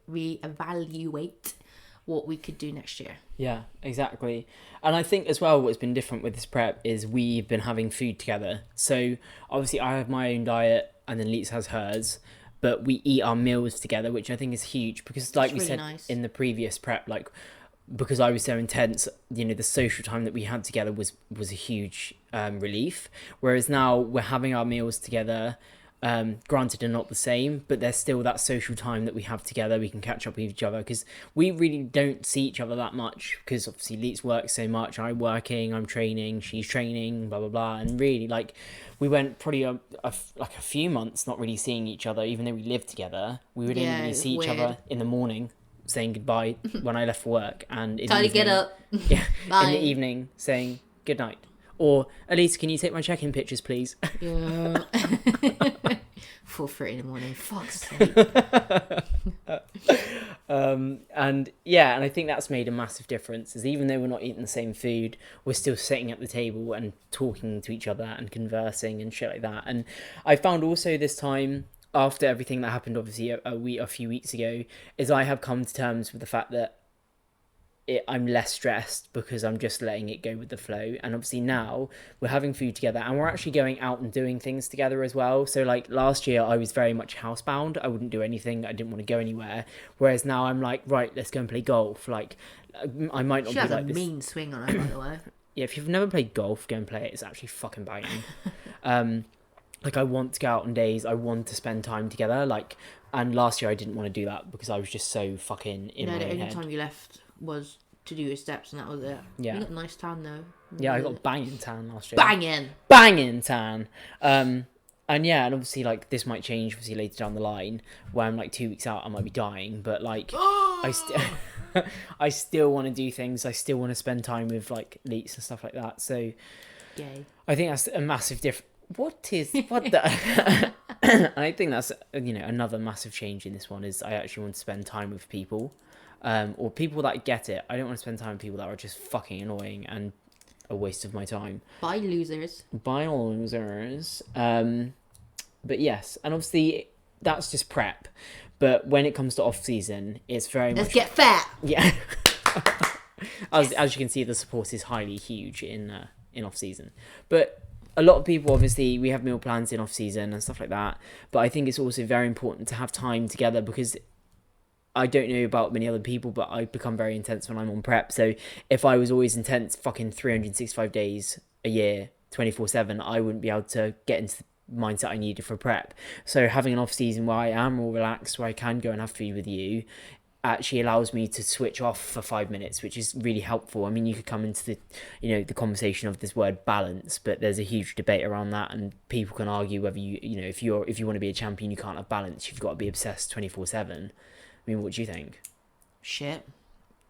what we could do next year. Yeah, exactly. And I think as well what's been different with this prep is we've been having food together. So obviously I have my own diet and then Leets has hers, but we eat our meals together, which I think is huge because like we said in the previous prep, like because I was so intense, you know, the social time that we had together was a huge relief. Whereas now we're having our meals together. Granted, they're not the same, but there's still that social time that we have together. We can catch up with each other because we really don't see each other that much because obviously Leets works so much. I'm working, I'm training, she's training, blah blah blah. And really, like, we went probably a few months not really seeing each other, even though we lived together. We would only really see each other in the morning, saying goodbye when I left for work, and in time to get up. Yeah, Bye. in the evening saying good night. Or, Alyta, can you take my check-in pictures, please? Yeah. 4:30 in the morning. Fuck's sake. And yeah, and I think that's made a massive difference. Is even though we're not eating the same food, we're still sitting at the table and talking to each other and conversing and shit like that. And I found also this time, after everything that happened, obviously a few weeks ago, is I have come to terms with the fact that I'm less stressed because I'm just letting it go with the flow. And obviously now we're having food together and we're actually going out and doing things together as well. So like last year I was very much housebound. I wouldn't do anything. I didn't want to go anywhere. Whereas now I'm like, right, let's go and play golf. Like I might not she be has like a this. mean swing on her, by the way. Yeah, if you've never played golf, go and play it. It's actually fucking banging. Like I want to go out on days. I want to spend time together. Like, and last year I didn't want to do that because I was just so fucking in my the only head. time you left was to do your steps, and that was it. Yeah. You got a nice tan though. Yeah, I got banging tan last year. Banging tan. And yeah, and obviously like this might change obviously later down the line where I'm like 2 weeks out I might be dying, but like I still want to do things. I still want to spend time with like Leets and stuff like that. So Gay. I think that's a massive difference. What the I think that's, you know, another massive change in this one is I actually want to spend time with people. Or people that get it. I don't want to spend time with people that are just fucking annoying and a waste of my time. Bye, losers. Bye, losers. But yes, and obviously that's just prep. But when it comes to off season, it's very Let's much get fat. Yeah. As you can see, the support is highly huge in off season. But a lot of people, obviously, we have meal plans in off season and stuff like that. But I think it's also very important to have time together because I don't know about many other people, but I become very intense when I'm on prep. So if I was always intense fucking 365 days a year, 24/7, I wouldn't be able to get into the mindset I needed for prep. So having an off season where I am more relaxed, where I can go and have food with you, actually allows me to switch off for 5 minutes, which is really helpful. I mean, you could come into the, you know, the conversation of this word balance, but there's a huge debate around that, and people can argue whether you know, if you want to be a champion, you can't have balance. You've got to be obsessed 24/7. I mean, what do you think? Shit.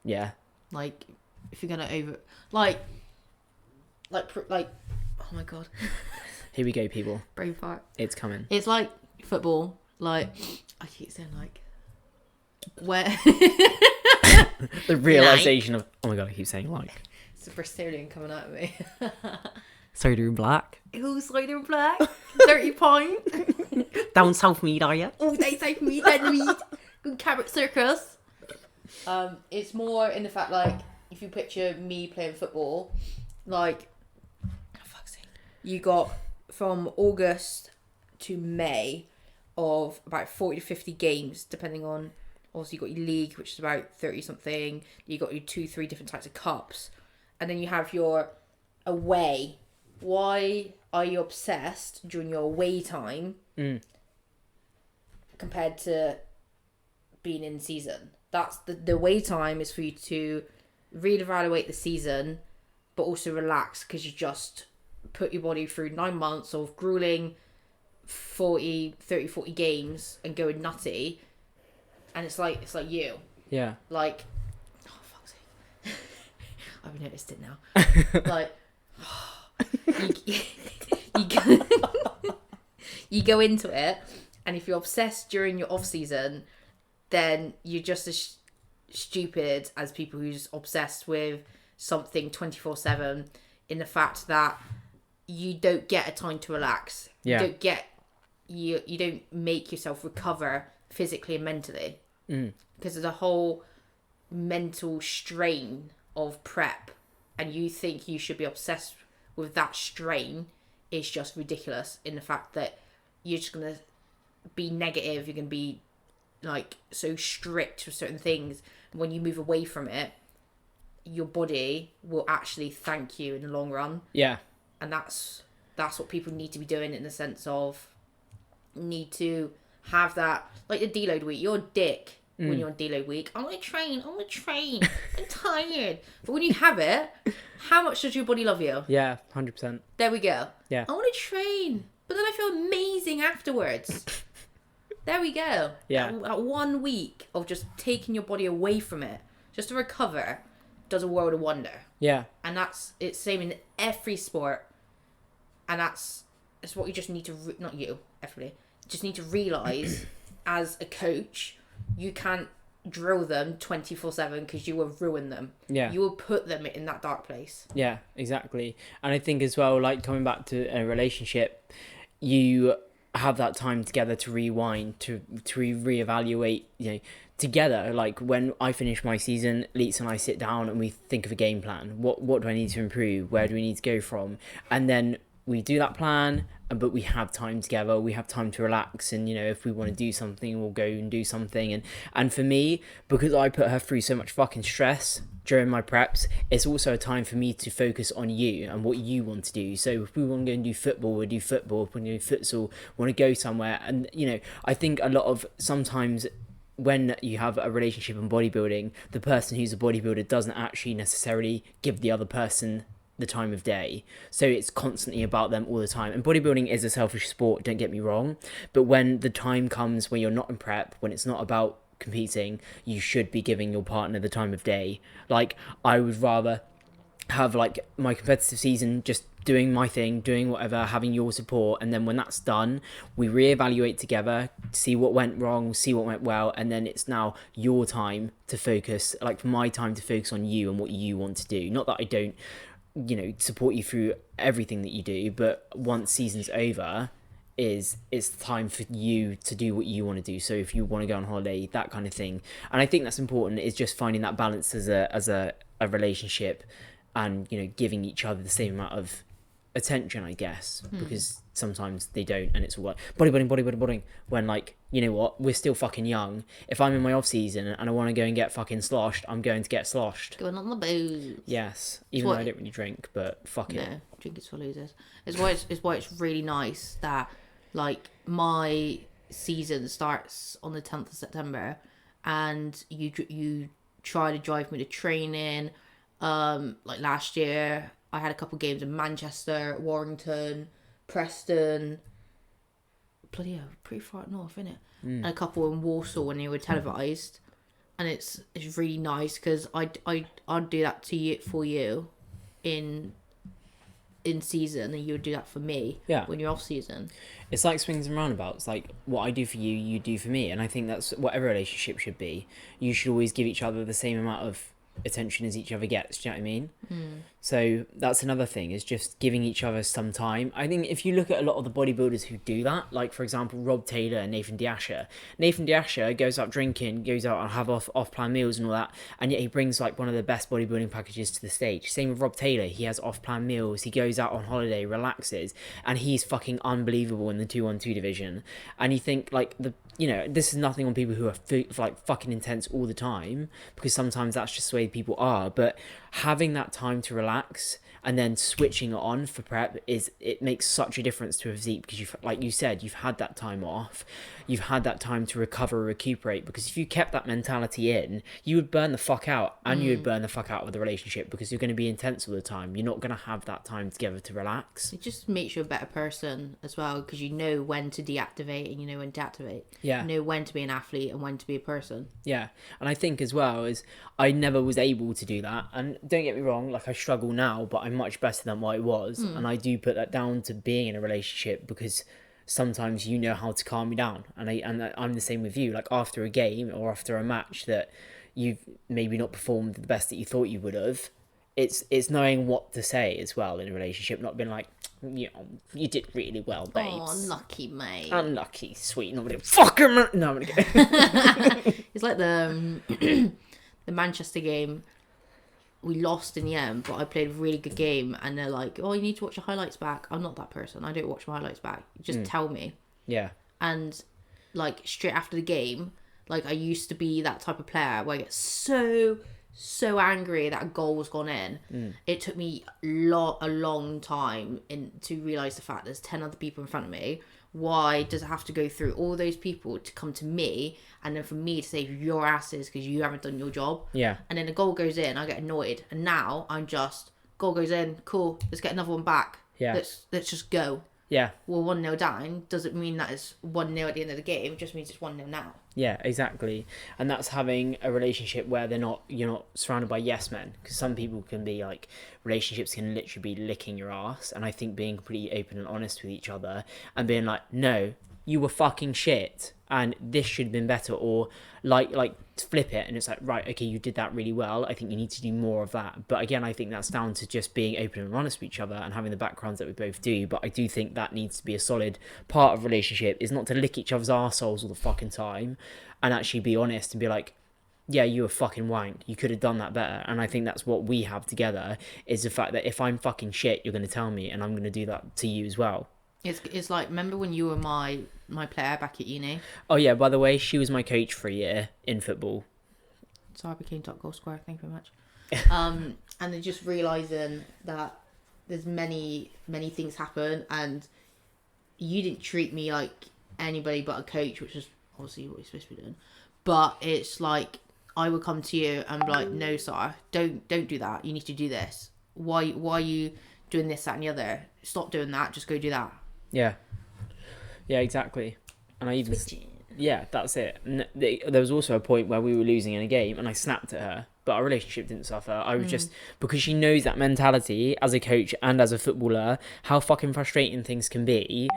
Yeah. Like, if you're gonna like, oh my god. Here we go, people. Brain fart. It's coming. It's like football. Like, I keep saying like, where the realization of, oh my god, I keep saying like. It's a Brazilian coming at me. Soda and black. Ooh, soda and black. 30 pint. Down south meat, are you? Oh, they take meat, dead meat. Good carrot circus. It's more in the fact, like, if you picture me playing football, like, oh, fuck's sake. You got from August to May, of about 40 to 50 games, depending on, obviously, you got your league, which is about 30 something. You got your 2-3 different types of cups. And then you have your away. Why are you obsessed during your away time compared to being in season? That's the away time is for you to reevaluate the season, but also relax, because you just put your body through 9 months of grueling 40 games and going nutty, and it's like you. Yeah. Like, oh fuck's sake. I've noticed it now. Like, you go into it, and if you're obsessed during your off season, then you're just as stupid as people who's obsessed with something 24/7, in the fact that you don't get a time to relax. Yeah. You don't get you don't make yourself recover physically and mentally, because of the whole mental strain of prep, and you think you should be obsessed with that strain is just ridiculous, in the fact that you're just gonna be negative, you're gonna be like so strict with certain things. When you move away from it, your body will actually thank you in the long run. Yeah. And that's what people need to be doing, in the sense of need to have that, like the deload week. You're a dick when you're on deload week. I want to train. I'm tired. But when you have it, how much does your body love you? Yeah, 100%. There we go. Yeah. I want to train, but then I feel amazing afterwards. There we go. Yeah. That 1 week of just taking your body away from it, just to recover, does a world of wonder. Yeah. And it's same in every sport. And that's what you just need to, not you, everybody, just need to realise as a coach, you can't drill them 24/7, because you will ruin them. Yeah. You will put them in that dark place. Yeah, exactly. And I think as well, like coming back to a relationship, you have that time together to rewind, to reevaluate, together. Like when I finish my season, Leets and I sit down and we think of a game plan. What do I need to improve? Where do we need to go from? And then we do that plan, but we have time together. We have time to relax, and if we want to do something, we'll go and do something. And for me, because I put her through so much fucking stress during my preps, it's also a time for me to focus on you and what you want to do. So if we want to go and do football, we'll do football. If we want to do futsal, we want to go somewhere. And I think a lot of sometimes when you have a relationship in bodybuilding, the person who's a bodybuilder doesn't actually necessarily give the other person the time of day, so it's constantly about them all the time. And bodybuilding is a selfish sport, don't get me wrong, but when the time comes when you're not in prep, when it's not about competing, you should be giving your partner the time of day. Like, I would rather have like my competitive season just doing my thing, doing whatever, having your support, and then when that's done, we reevaluate together, see what went wrong, see what went well, and then it's now your time to focus, like my time to focus on you and what you want to do. Not that I don't support you through everything that you do, but once season's over, it's time for you to do what you want to do. So if you want to go on holiday, that kind of thing. And I think that's important, is just finding that balance as a relationship, and giving each other the same amount of attention, I guess, because sometimes they don't, and it's all like bodybuilding, when like, what, we're still fucking young. If I'm in my off season and I want to go and get fucking sloshed, I'm going to get sloshed. Going on the booze. Yes, even though I don't really drink, but fuck it. No, drink is for losers. It's why it's really nice that like my season starts on the 10th of September, and you try to drive me to training. Like last year, I had a couple games in Manchester, Warrington, Preston. Bloody hell, pretty far north, innit? And a couple in Warsaw when they were televised, and it's really nice, because I'd do that for you in season, and you would do that for me when you're off season. It's like swings and roundabouts. Like, what I do for you, you do for me, and I think that's what every relationship should be. You should always give each other the same amount of attention as each other gets. Do you know what I mean? So that's another thing, is just giving each other some time. I think if you look at a lot of the bodybuilders who do that, like for example Rob Taylor and Nathan D'Asher goes out drinking, goes out and have off-plan meals and all that, and yet he brings like one of the best bodybuilding packages to the stage. Same with Rob Taylor, he has off-plan meals, he goes out on holiday, relaxes, and he's fucking unbelievable in the 212 division. And you think like this is nothing on people who are like fucking intense all the time, because sometimes that's just the way people are, but having that time to relax and then switching it on for prep, it makes such a difference to a physique, because you've, like you said, you've had that time off, you've had that time to recover, recuperate, because if you kept that mentality in, you would burn the fuck out, and you would burn the fuck out of the relationship, because you're going to be intense all the time. You're not going to have that time together to relax. It just makes you a better person as well, because you know when to deactivate and you know when to activate. You know when to be an athlete and when to be a person. And I think as well is I never was able to do that, and don't get me wrong, like I struggle now, but I'm much better than what I was, and I do put that down to being in a relationship, because sometimes you know how to calm me down, and I'm the same with you. Like after a game or after a match that you've maybe not performed the best that you thought you would have, it's knowing what to say as well in a relationship, not being like, you did really well, babes. Oh, unlucky, mate. Unlucky, sweet. Nobody fucking. No, I'm gonna go. It's like the the Manchester game. We lost in the end, but I played a really good game, and they're like, "Oh, you need to watch your highlights back." I'm not that person. I don't watch my highlights back. Just tell me. Yeah. And like straight after the game, like I used to be that type of player where I get so angry that a goal was gone in. It took me a long time to realise the fact there's 10 other people in front of me. Why does it have to go through all those people to come to me, and then for me to save your asses because you haven't done your job? Yeah. And then the goal goes in, I get annoyed, and now I'm just, goal goes in, cool, let's get another one back. Yeah. Let's just go. Yeah. Well, 1-0 down doesn't mean that it's 1-0 at the end of the game. It just means it's 1-0 now. Yeah, exactly. And that's having a relationship where you're not surrounded by yes men. Because some people can be like, relationships can literally be licking your ass. And I think being pretty open and honest with each other and being like, no, you were fucking shit, and this should have been better, or like flip it, and it's like, right, okay, you did that really well, I think you need to do more of that. But again, I think that's down to just being open and honest with each other and having the backgrounds that we both do. But I do think that needs to be a solid part of a relationship, is not to lick each other's arseholes all the fucking time, and actually be honest and be like, yeah, you were fucking wank, you could have done that better. And I think that's what we have together, is the fact that if I'm fucking shit, you're going to tell me, and I'm going to do that to you as well. It's like, remember when you were my player back at uni? Oh yeah, by the way, she was my coach for a year in football. So I became top goal scorer, thank you very much. And then just realising that there's many things happen, and you didn't treat me like anybody but a coach, which is obviously what you're supposed to be doing. But it's like, I would come to you and be like, no, Sara, don't do that, you need to do this. Why are you doing this, that and the other? Stop doing that, just go do that. Yeah, exactly. And I even... Yeah, that's it. And there was also a point where we were losing in a game and I snapped at her, but our relationship didn't suffer. I was just... Because she knows that mentality as a coach and as a footballer, how fucking frustrating things can be.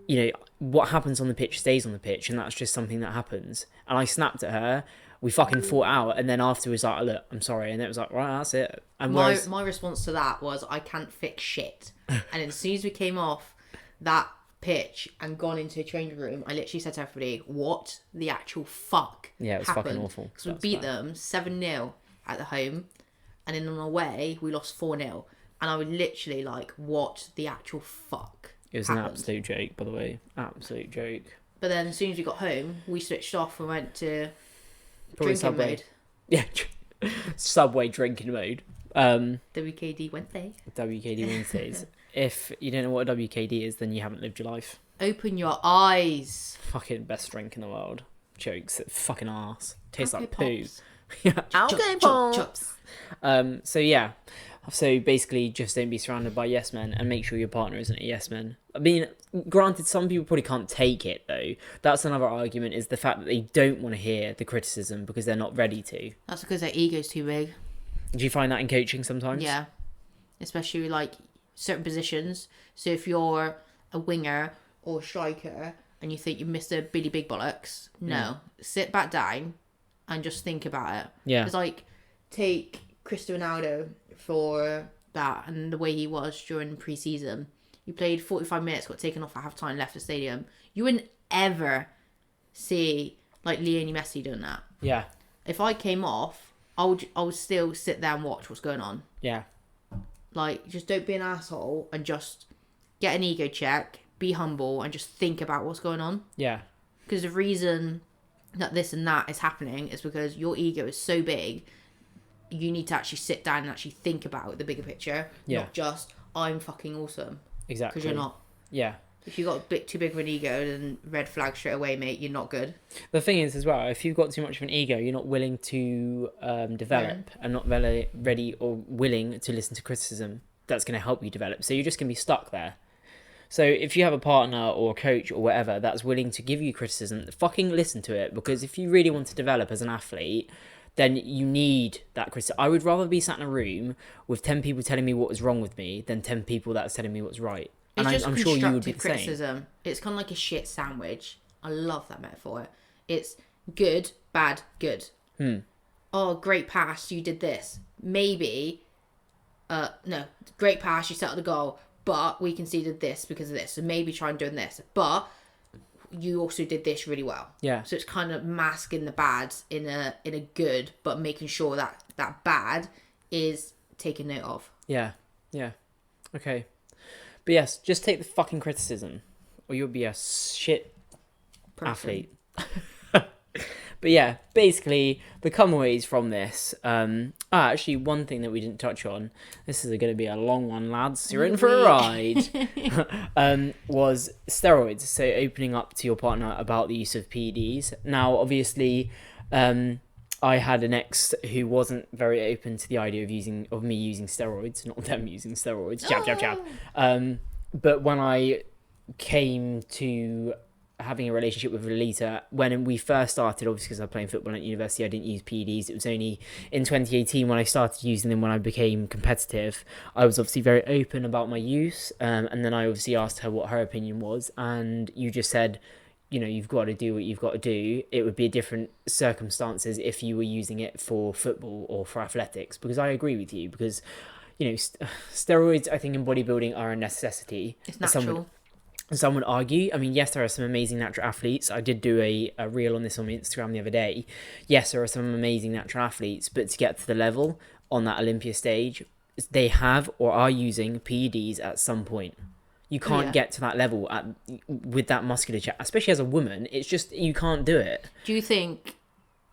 You know, what happens on the pitch stays on the pitch, and that's just something that happens. And I snapped at her, we fucking fought out, and then afterwards like, look, I'm sorry. And it was like, right, that's it. And my response to that was, I can't fix shit. And as soon as we came off that pitch and gone into a training room, I literally said to everybody, what the actual fuck Yeah, it was happened? fucking awful. Because we beat them 7-0 at the home, and then on the way we lost 4-0, and I was literally like, what the actual fuck It was happened? An absolute joke, by the way. Absolute joke. But then as soon as we got home, we switched off and went to Probably drinking Subway. mode. Yeah, Subway drinking mode. WKD Wednesday. WKD Wednesdays. If you don't know what a WKD is, then you haven't lived your life. Open your eyes. Fucking best drink in the world. Jokes. Fucking arse. Tastes Okay, like poo. pops. Yeah. Okay, pops. So yeah. So basically, just don't be surrounded by yes men, and make sure your partner isn't a yes man. I mean, granted, some people probably can't take it though. That's another argument, is the fact that they don't want to hear the criticism because they're not ready to. That's because their ego's too big. Do you find that in coaching sometimes? Yeah. Especially like certain positions. So if you're a winger or a striker and you think you missed a Big Bollocks, no. Sit back down and just think about it. Yeah. It's like, take Cristiano Ronaldo for that and the way he was during pre-season. He played 45 minutes, got taken off at half-time, left the stadium. You wouldn't ever see, like, Lionel Messi doing that. Yeah. If I came off, I would still sit there and watch what's going on. Yeah. Like, just don't be an asshole and just get an ego check, be humble, and just think about what's going on. Yeah. Because the reason that this and that is happening is because your ego is so big, you need to actually sit down and actually think about the bigger picture. Yeah. Not just, I'm fucking awesome. Exactly. Because you're not. Yeah. If you got a bit too big of an ego, then red flag straight away, mate. You're not good. The thing is, as well, if you've got too much of an ego, you're not willing to develop and not ready or willing to listen to criticism that's going to help you develop. So you're just going to be stuck there. So if you have a partner or a coach or whatever that's willing to give you criticism, fucking listen to it. Because if you really want to develop as an athlete, then you need that criticism. I would rather be sat in a room with 10 people telling me what was wrong with me than 10 people that's telling me what's right. It's just I'm sure you would be the criticism. same. It's kind of like a shit sandwich. I love that metaphor. It's good, bad, good. Oh, great pass, you did this. Maybe, no, great pass, you set up the goal, but we conceded this because of this. So maybe try and do this. But you also did this really well. Yeah. So it's kind of masking the bad in a good, but making sure that that bad is taken note of. Yeah. Yeah. Okay. But yes, just take the fucking criticism, or you'll be a shit athlete. But yeah, basically, the comeaways from this. Actually, one thing that we didn't touch on. This is going to be a long one, lads. You're in for a ride. Was steroids. So opening up to your partner about the use of PEDs. Now, obviously, I had an ex who wasn't very open to the idea of me using steroids, not them using steroids. Jab. But when I came to having a relationship with Alyta, when we first started, obviously because I was playing football at university, I didn't use PEDs. It was only in 2018 when I started using them when I became competitive. I was obviously very open about my use, and then I obviously asked her what her opinion was, and you just said, you know, you've got to do what you've got to do. It would be different circumstances if you were using it for football or for athletics, because I agree with you, because, you know, steroids, I think, in bodybuilding are a necessity. It's natural. Some would argue. I mean, yes, there are some amazing natural athletes. I did do a reel on this on my Instagram the other day. Yes, there are some amazing natural athletes, but to get to the level on that Olympia stage, they have or are using PEDs at some point. You can't get to that level with that musculature, especially as a woman. It's just, you can't do it. Do you think?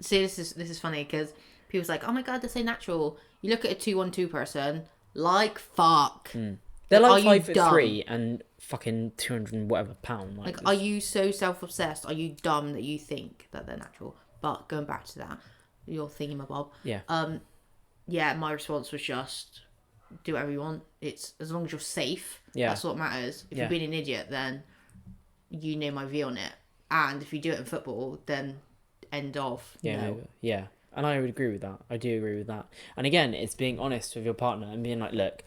See, this is funny because people's like, oh my god, they're so natural. You look at a 212 person, like fuck. They're like 5'3" and fucking 200 and whatever pound. Like, are you so self-obsessed? Are you dumb that you think that they're natural? But going back to that, your thingamabob. Yeah. Yeah. My response was just do whatever you want. It's as long as you're safe. Yeah. That's what matters. If you're being an idiot, then you know my view on it. And if you do it in football, then end of. Yeah. And I would agree with that. I do agree with that. And again, it's being honest with your partner and being like, look,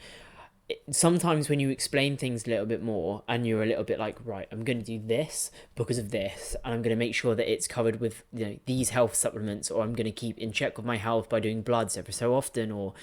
sometimes when you explain things a little bit more and you're a little bit like, right, I'm going to do this because of this, and I'm going to make sure that it's covered with, you know, these health supplements, or I'm going to keep in check with my health by doing bloods every so often. Or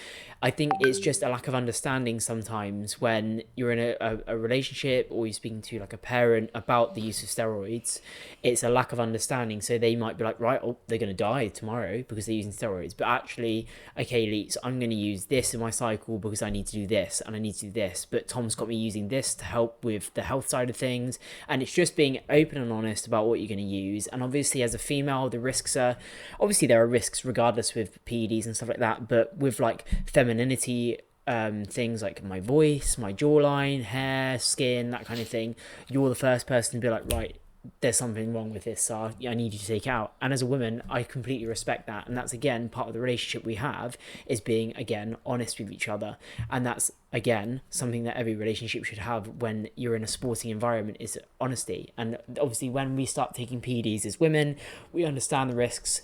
I think it's just a lack of understanding sometimes when you're in a relationship or you're speaking to like a parent about the use of steroids. It's a lack of understanding. So they might be like, right, oh, they're going to die tomorrow because they're using steroids. But actually, okay, Leets, I'm going to use this in my cycle because I need to do this and I need to do this, but Tom's got me using this to help with the health side of things. And it's just being open and honest about what you're going to use. And obviously, as a female, the risks are, obviously there are risks regardless with PEDs and stuff like that, but with like femininity, things like my voice, my jawline, hair, skin, that kind of thing, you're the first person to be like, right, there's something wrong with this, so I need you to take out. And as a woman, I completely respect that. And that's, again, part of the relationship we have, is being, again, honest with each other. And that's, again, something that every relationship should have when you're in a sporting environment, is honesty. And obviously, when we start taking PEDs as women, we understand the risks,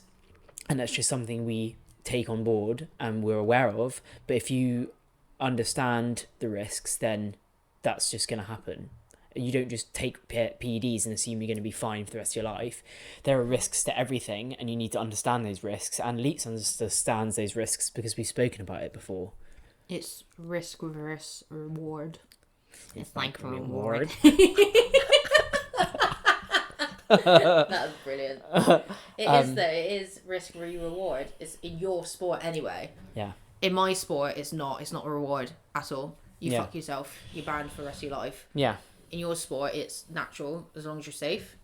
and that's just something we take on board and we're aware of. But if you understand the risks, then that's just going to happen. You don't just take PEDs and assume you're going to be fine for the rest of your life. There are risks to everything, and you need to understand those risks. And Leets understands those risks because we've spoken about it before. It's risk versus reward. It's like reward. That's brilliant. Is though. It is risk reward. It's in your sport anyway. Yeah. In my sport, it's not. It's not a reward at all. You fuck yourself. You're banned for the rest of your life. Yeah. In your sport, it's natural as long as you're safe.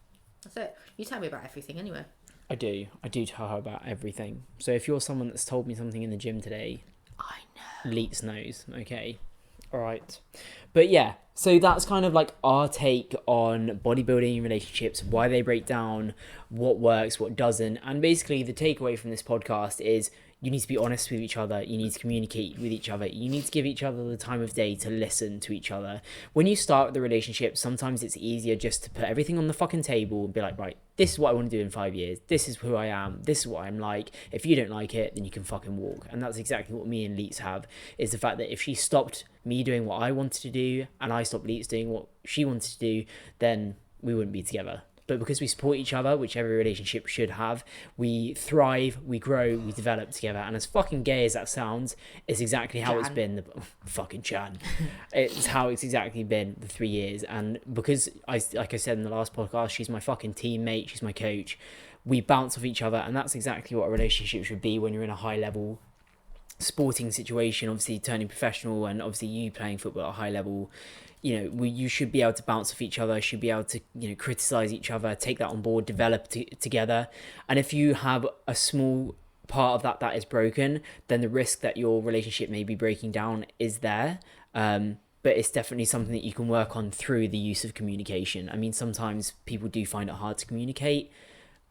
That's it. You tell me about everything anyway. I do tell her about everything. So if you're someone that's told me something in the gym today, I know. Leets knows. Okay. All right. But yeah, so that's kind of like our take on bodybuilding relationships, why they break down, what works, what doesn't. And basically the takeaway from this podcast is you need to be honest with each other. You need to communicate with each other. You need to give each other the time of day to listen to each other. When you start the relationship, sometimes it's easier just to put everything on the fucking table and be like, right, this is what I want to do in 5 years. This is who I am. This is what I'm like. If you don't like it, then you can fucking walk. And that's exactly what me and Leets have, is the fact that if she stopped me doing what I wanted to do and I stopped Leets doing what she wanted to do, then we wouldn't be together. But because we support each other, which every relationship should have, we thrive, we grow, we develop together. And as fucking gay as that sounds, it's exactly how it's been. Fucking Chan. It's how it's exactly been the 3 years. And because, like I said in the last podcast, she's my fucking teammate, she's my coach. We bounce off each other. And that's exactly what a relationship should be when you're in a high level sporting situation, obviously turning professional, and obviously you playing football at a high level. You know, you should be able to bounce off each other, should be able to, you know, criticize each other, take that on board, develop together. And if you have a small part of that is broken, then the risk that your relationship may be breaking down is there. But it's definitely something that you can work on through the use of communication. I mean, sometimes people do find it hard to communicate,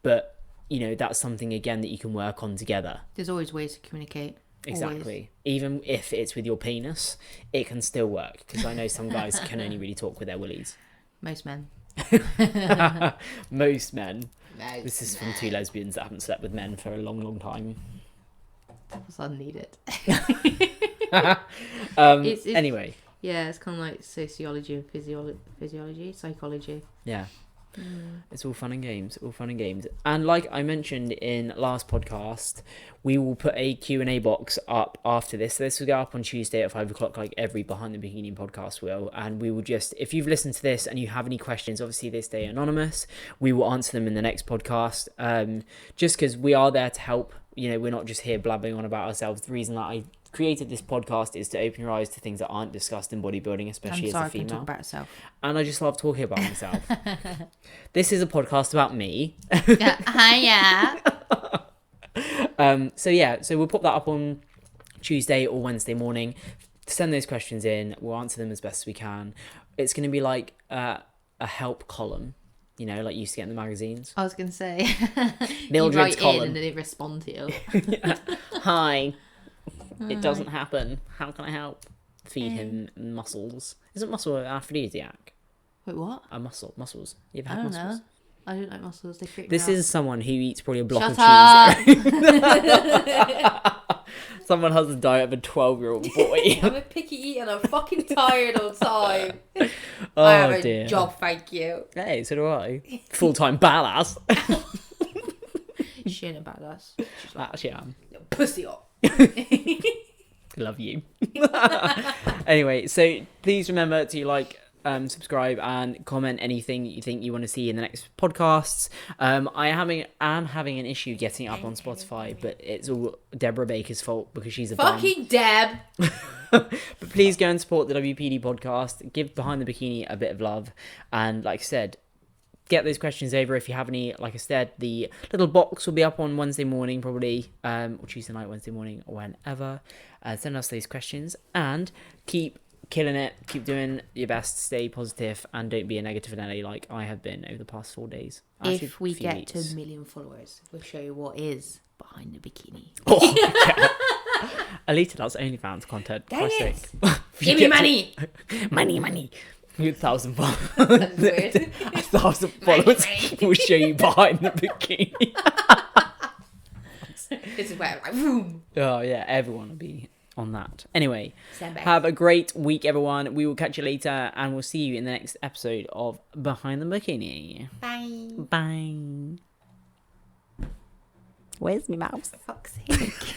but, you know, that's something, again, that you can work on together. There's always ways to communicate. Exactly. Always. Even if it's with your penis, it can still work. Because I know some guys can only really talk with their willies. Most men. Most men. This is from two lesbians that haven't slept with men for a long, long time. That was unneeded. Anyway. Yeah, it's kind of like sociology and psychology. Yeah. It's all fun and games. And like I mentioned in last podcast, we will put a Q&A box up after this. So this will go up on Tuesday at 5 o'clock, like every Behind the Bikini podcast will. And we will just, if you've listened to this and you have any questions, obviously they stay anonymous. We will answer them in the next podcast. Just because we are there to help. You know, we're not just here blabbing on about ourselves. The reason that I created this podcast is to open your eyes to things that aren't discussed in bodybuilding, especially as a female. Talk about yourself. And I just love talking about myself. This is a podcast about me. Hiya. So we'll pop that up on Tuesday or Wednesday morning. Send those questions in. We'll answer them as best as we can. It's going to be like a help column, you know, like you used to get in the magazines. I was going to say, Mildred's you write column. in and they respond to you. Yeah. Hi. It doesn't happen. How can I help? Feed him muscles. Isn't muscle an aphrodisiac? Wait, what? Muscles. You ever I had don't mussels? know. I don't like mussels. They freak me This out. is someone who eats probably a block Shut of up. cheese. Someone has a diet of a 12-year-old boy. I'm a picky eater and I'm fucking tired all the time. Oh, I have dear. a job, thank you. Hey, so do I. Full-time badass. She ain't a badass. She's like, Actually, I am. pussy up. Love you. Anyway, so please remember to like, subscribe and comment anything you think you want to see in the next podcasts. I'm having an issue getting it up on Spotify, but it's all Deborah Baker's fault because she's a bum. Fucking Deb. But please go and support the WPD podcast. Give Behind the Bikini a bit of love, and like I said, get those questions over if you have any. Like I said, the little box will be up on Wednesday morning probably, or Tuesday night, Wednesday morning, or whenever. Send us those questions and keep killing it. Keep doing your best. Stay positive and don't be a negative Nelly like I have been over the past 4 days. Actually, If we few get weeks. to 1 million followers, we'll show you what is behind the bikini. Oh, yeah. Alyta, that's OnlyFans content. Dang Christ's it. sake. Give me money. Money. 1,000 followers. That's weird. 1,000 followers will show you behind the bikini. This is where I'm like, boom. Oh yeah, everyone will be on that. Anyway, Stand back. have a great week, everyone. We will catch you later, and we'll see you in the next episode of Behind the Bikini. Bye. Bye. Where's my mouse? For fuck's sake.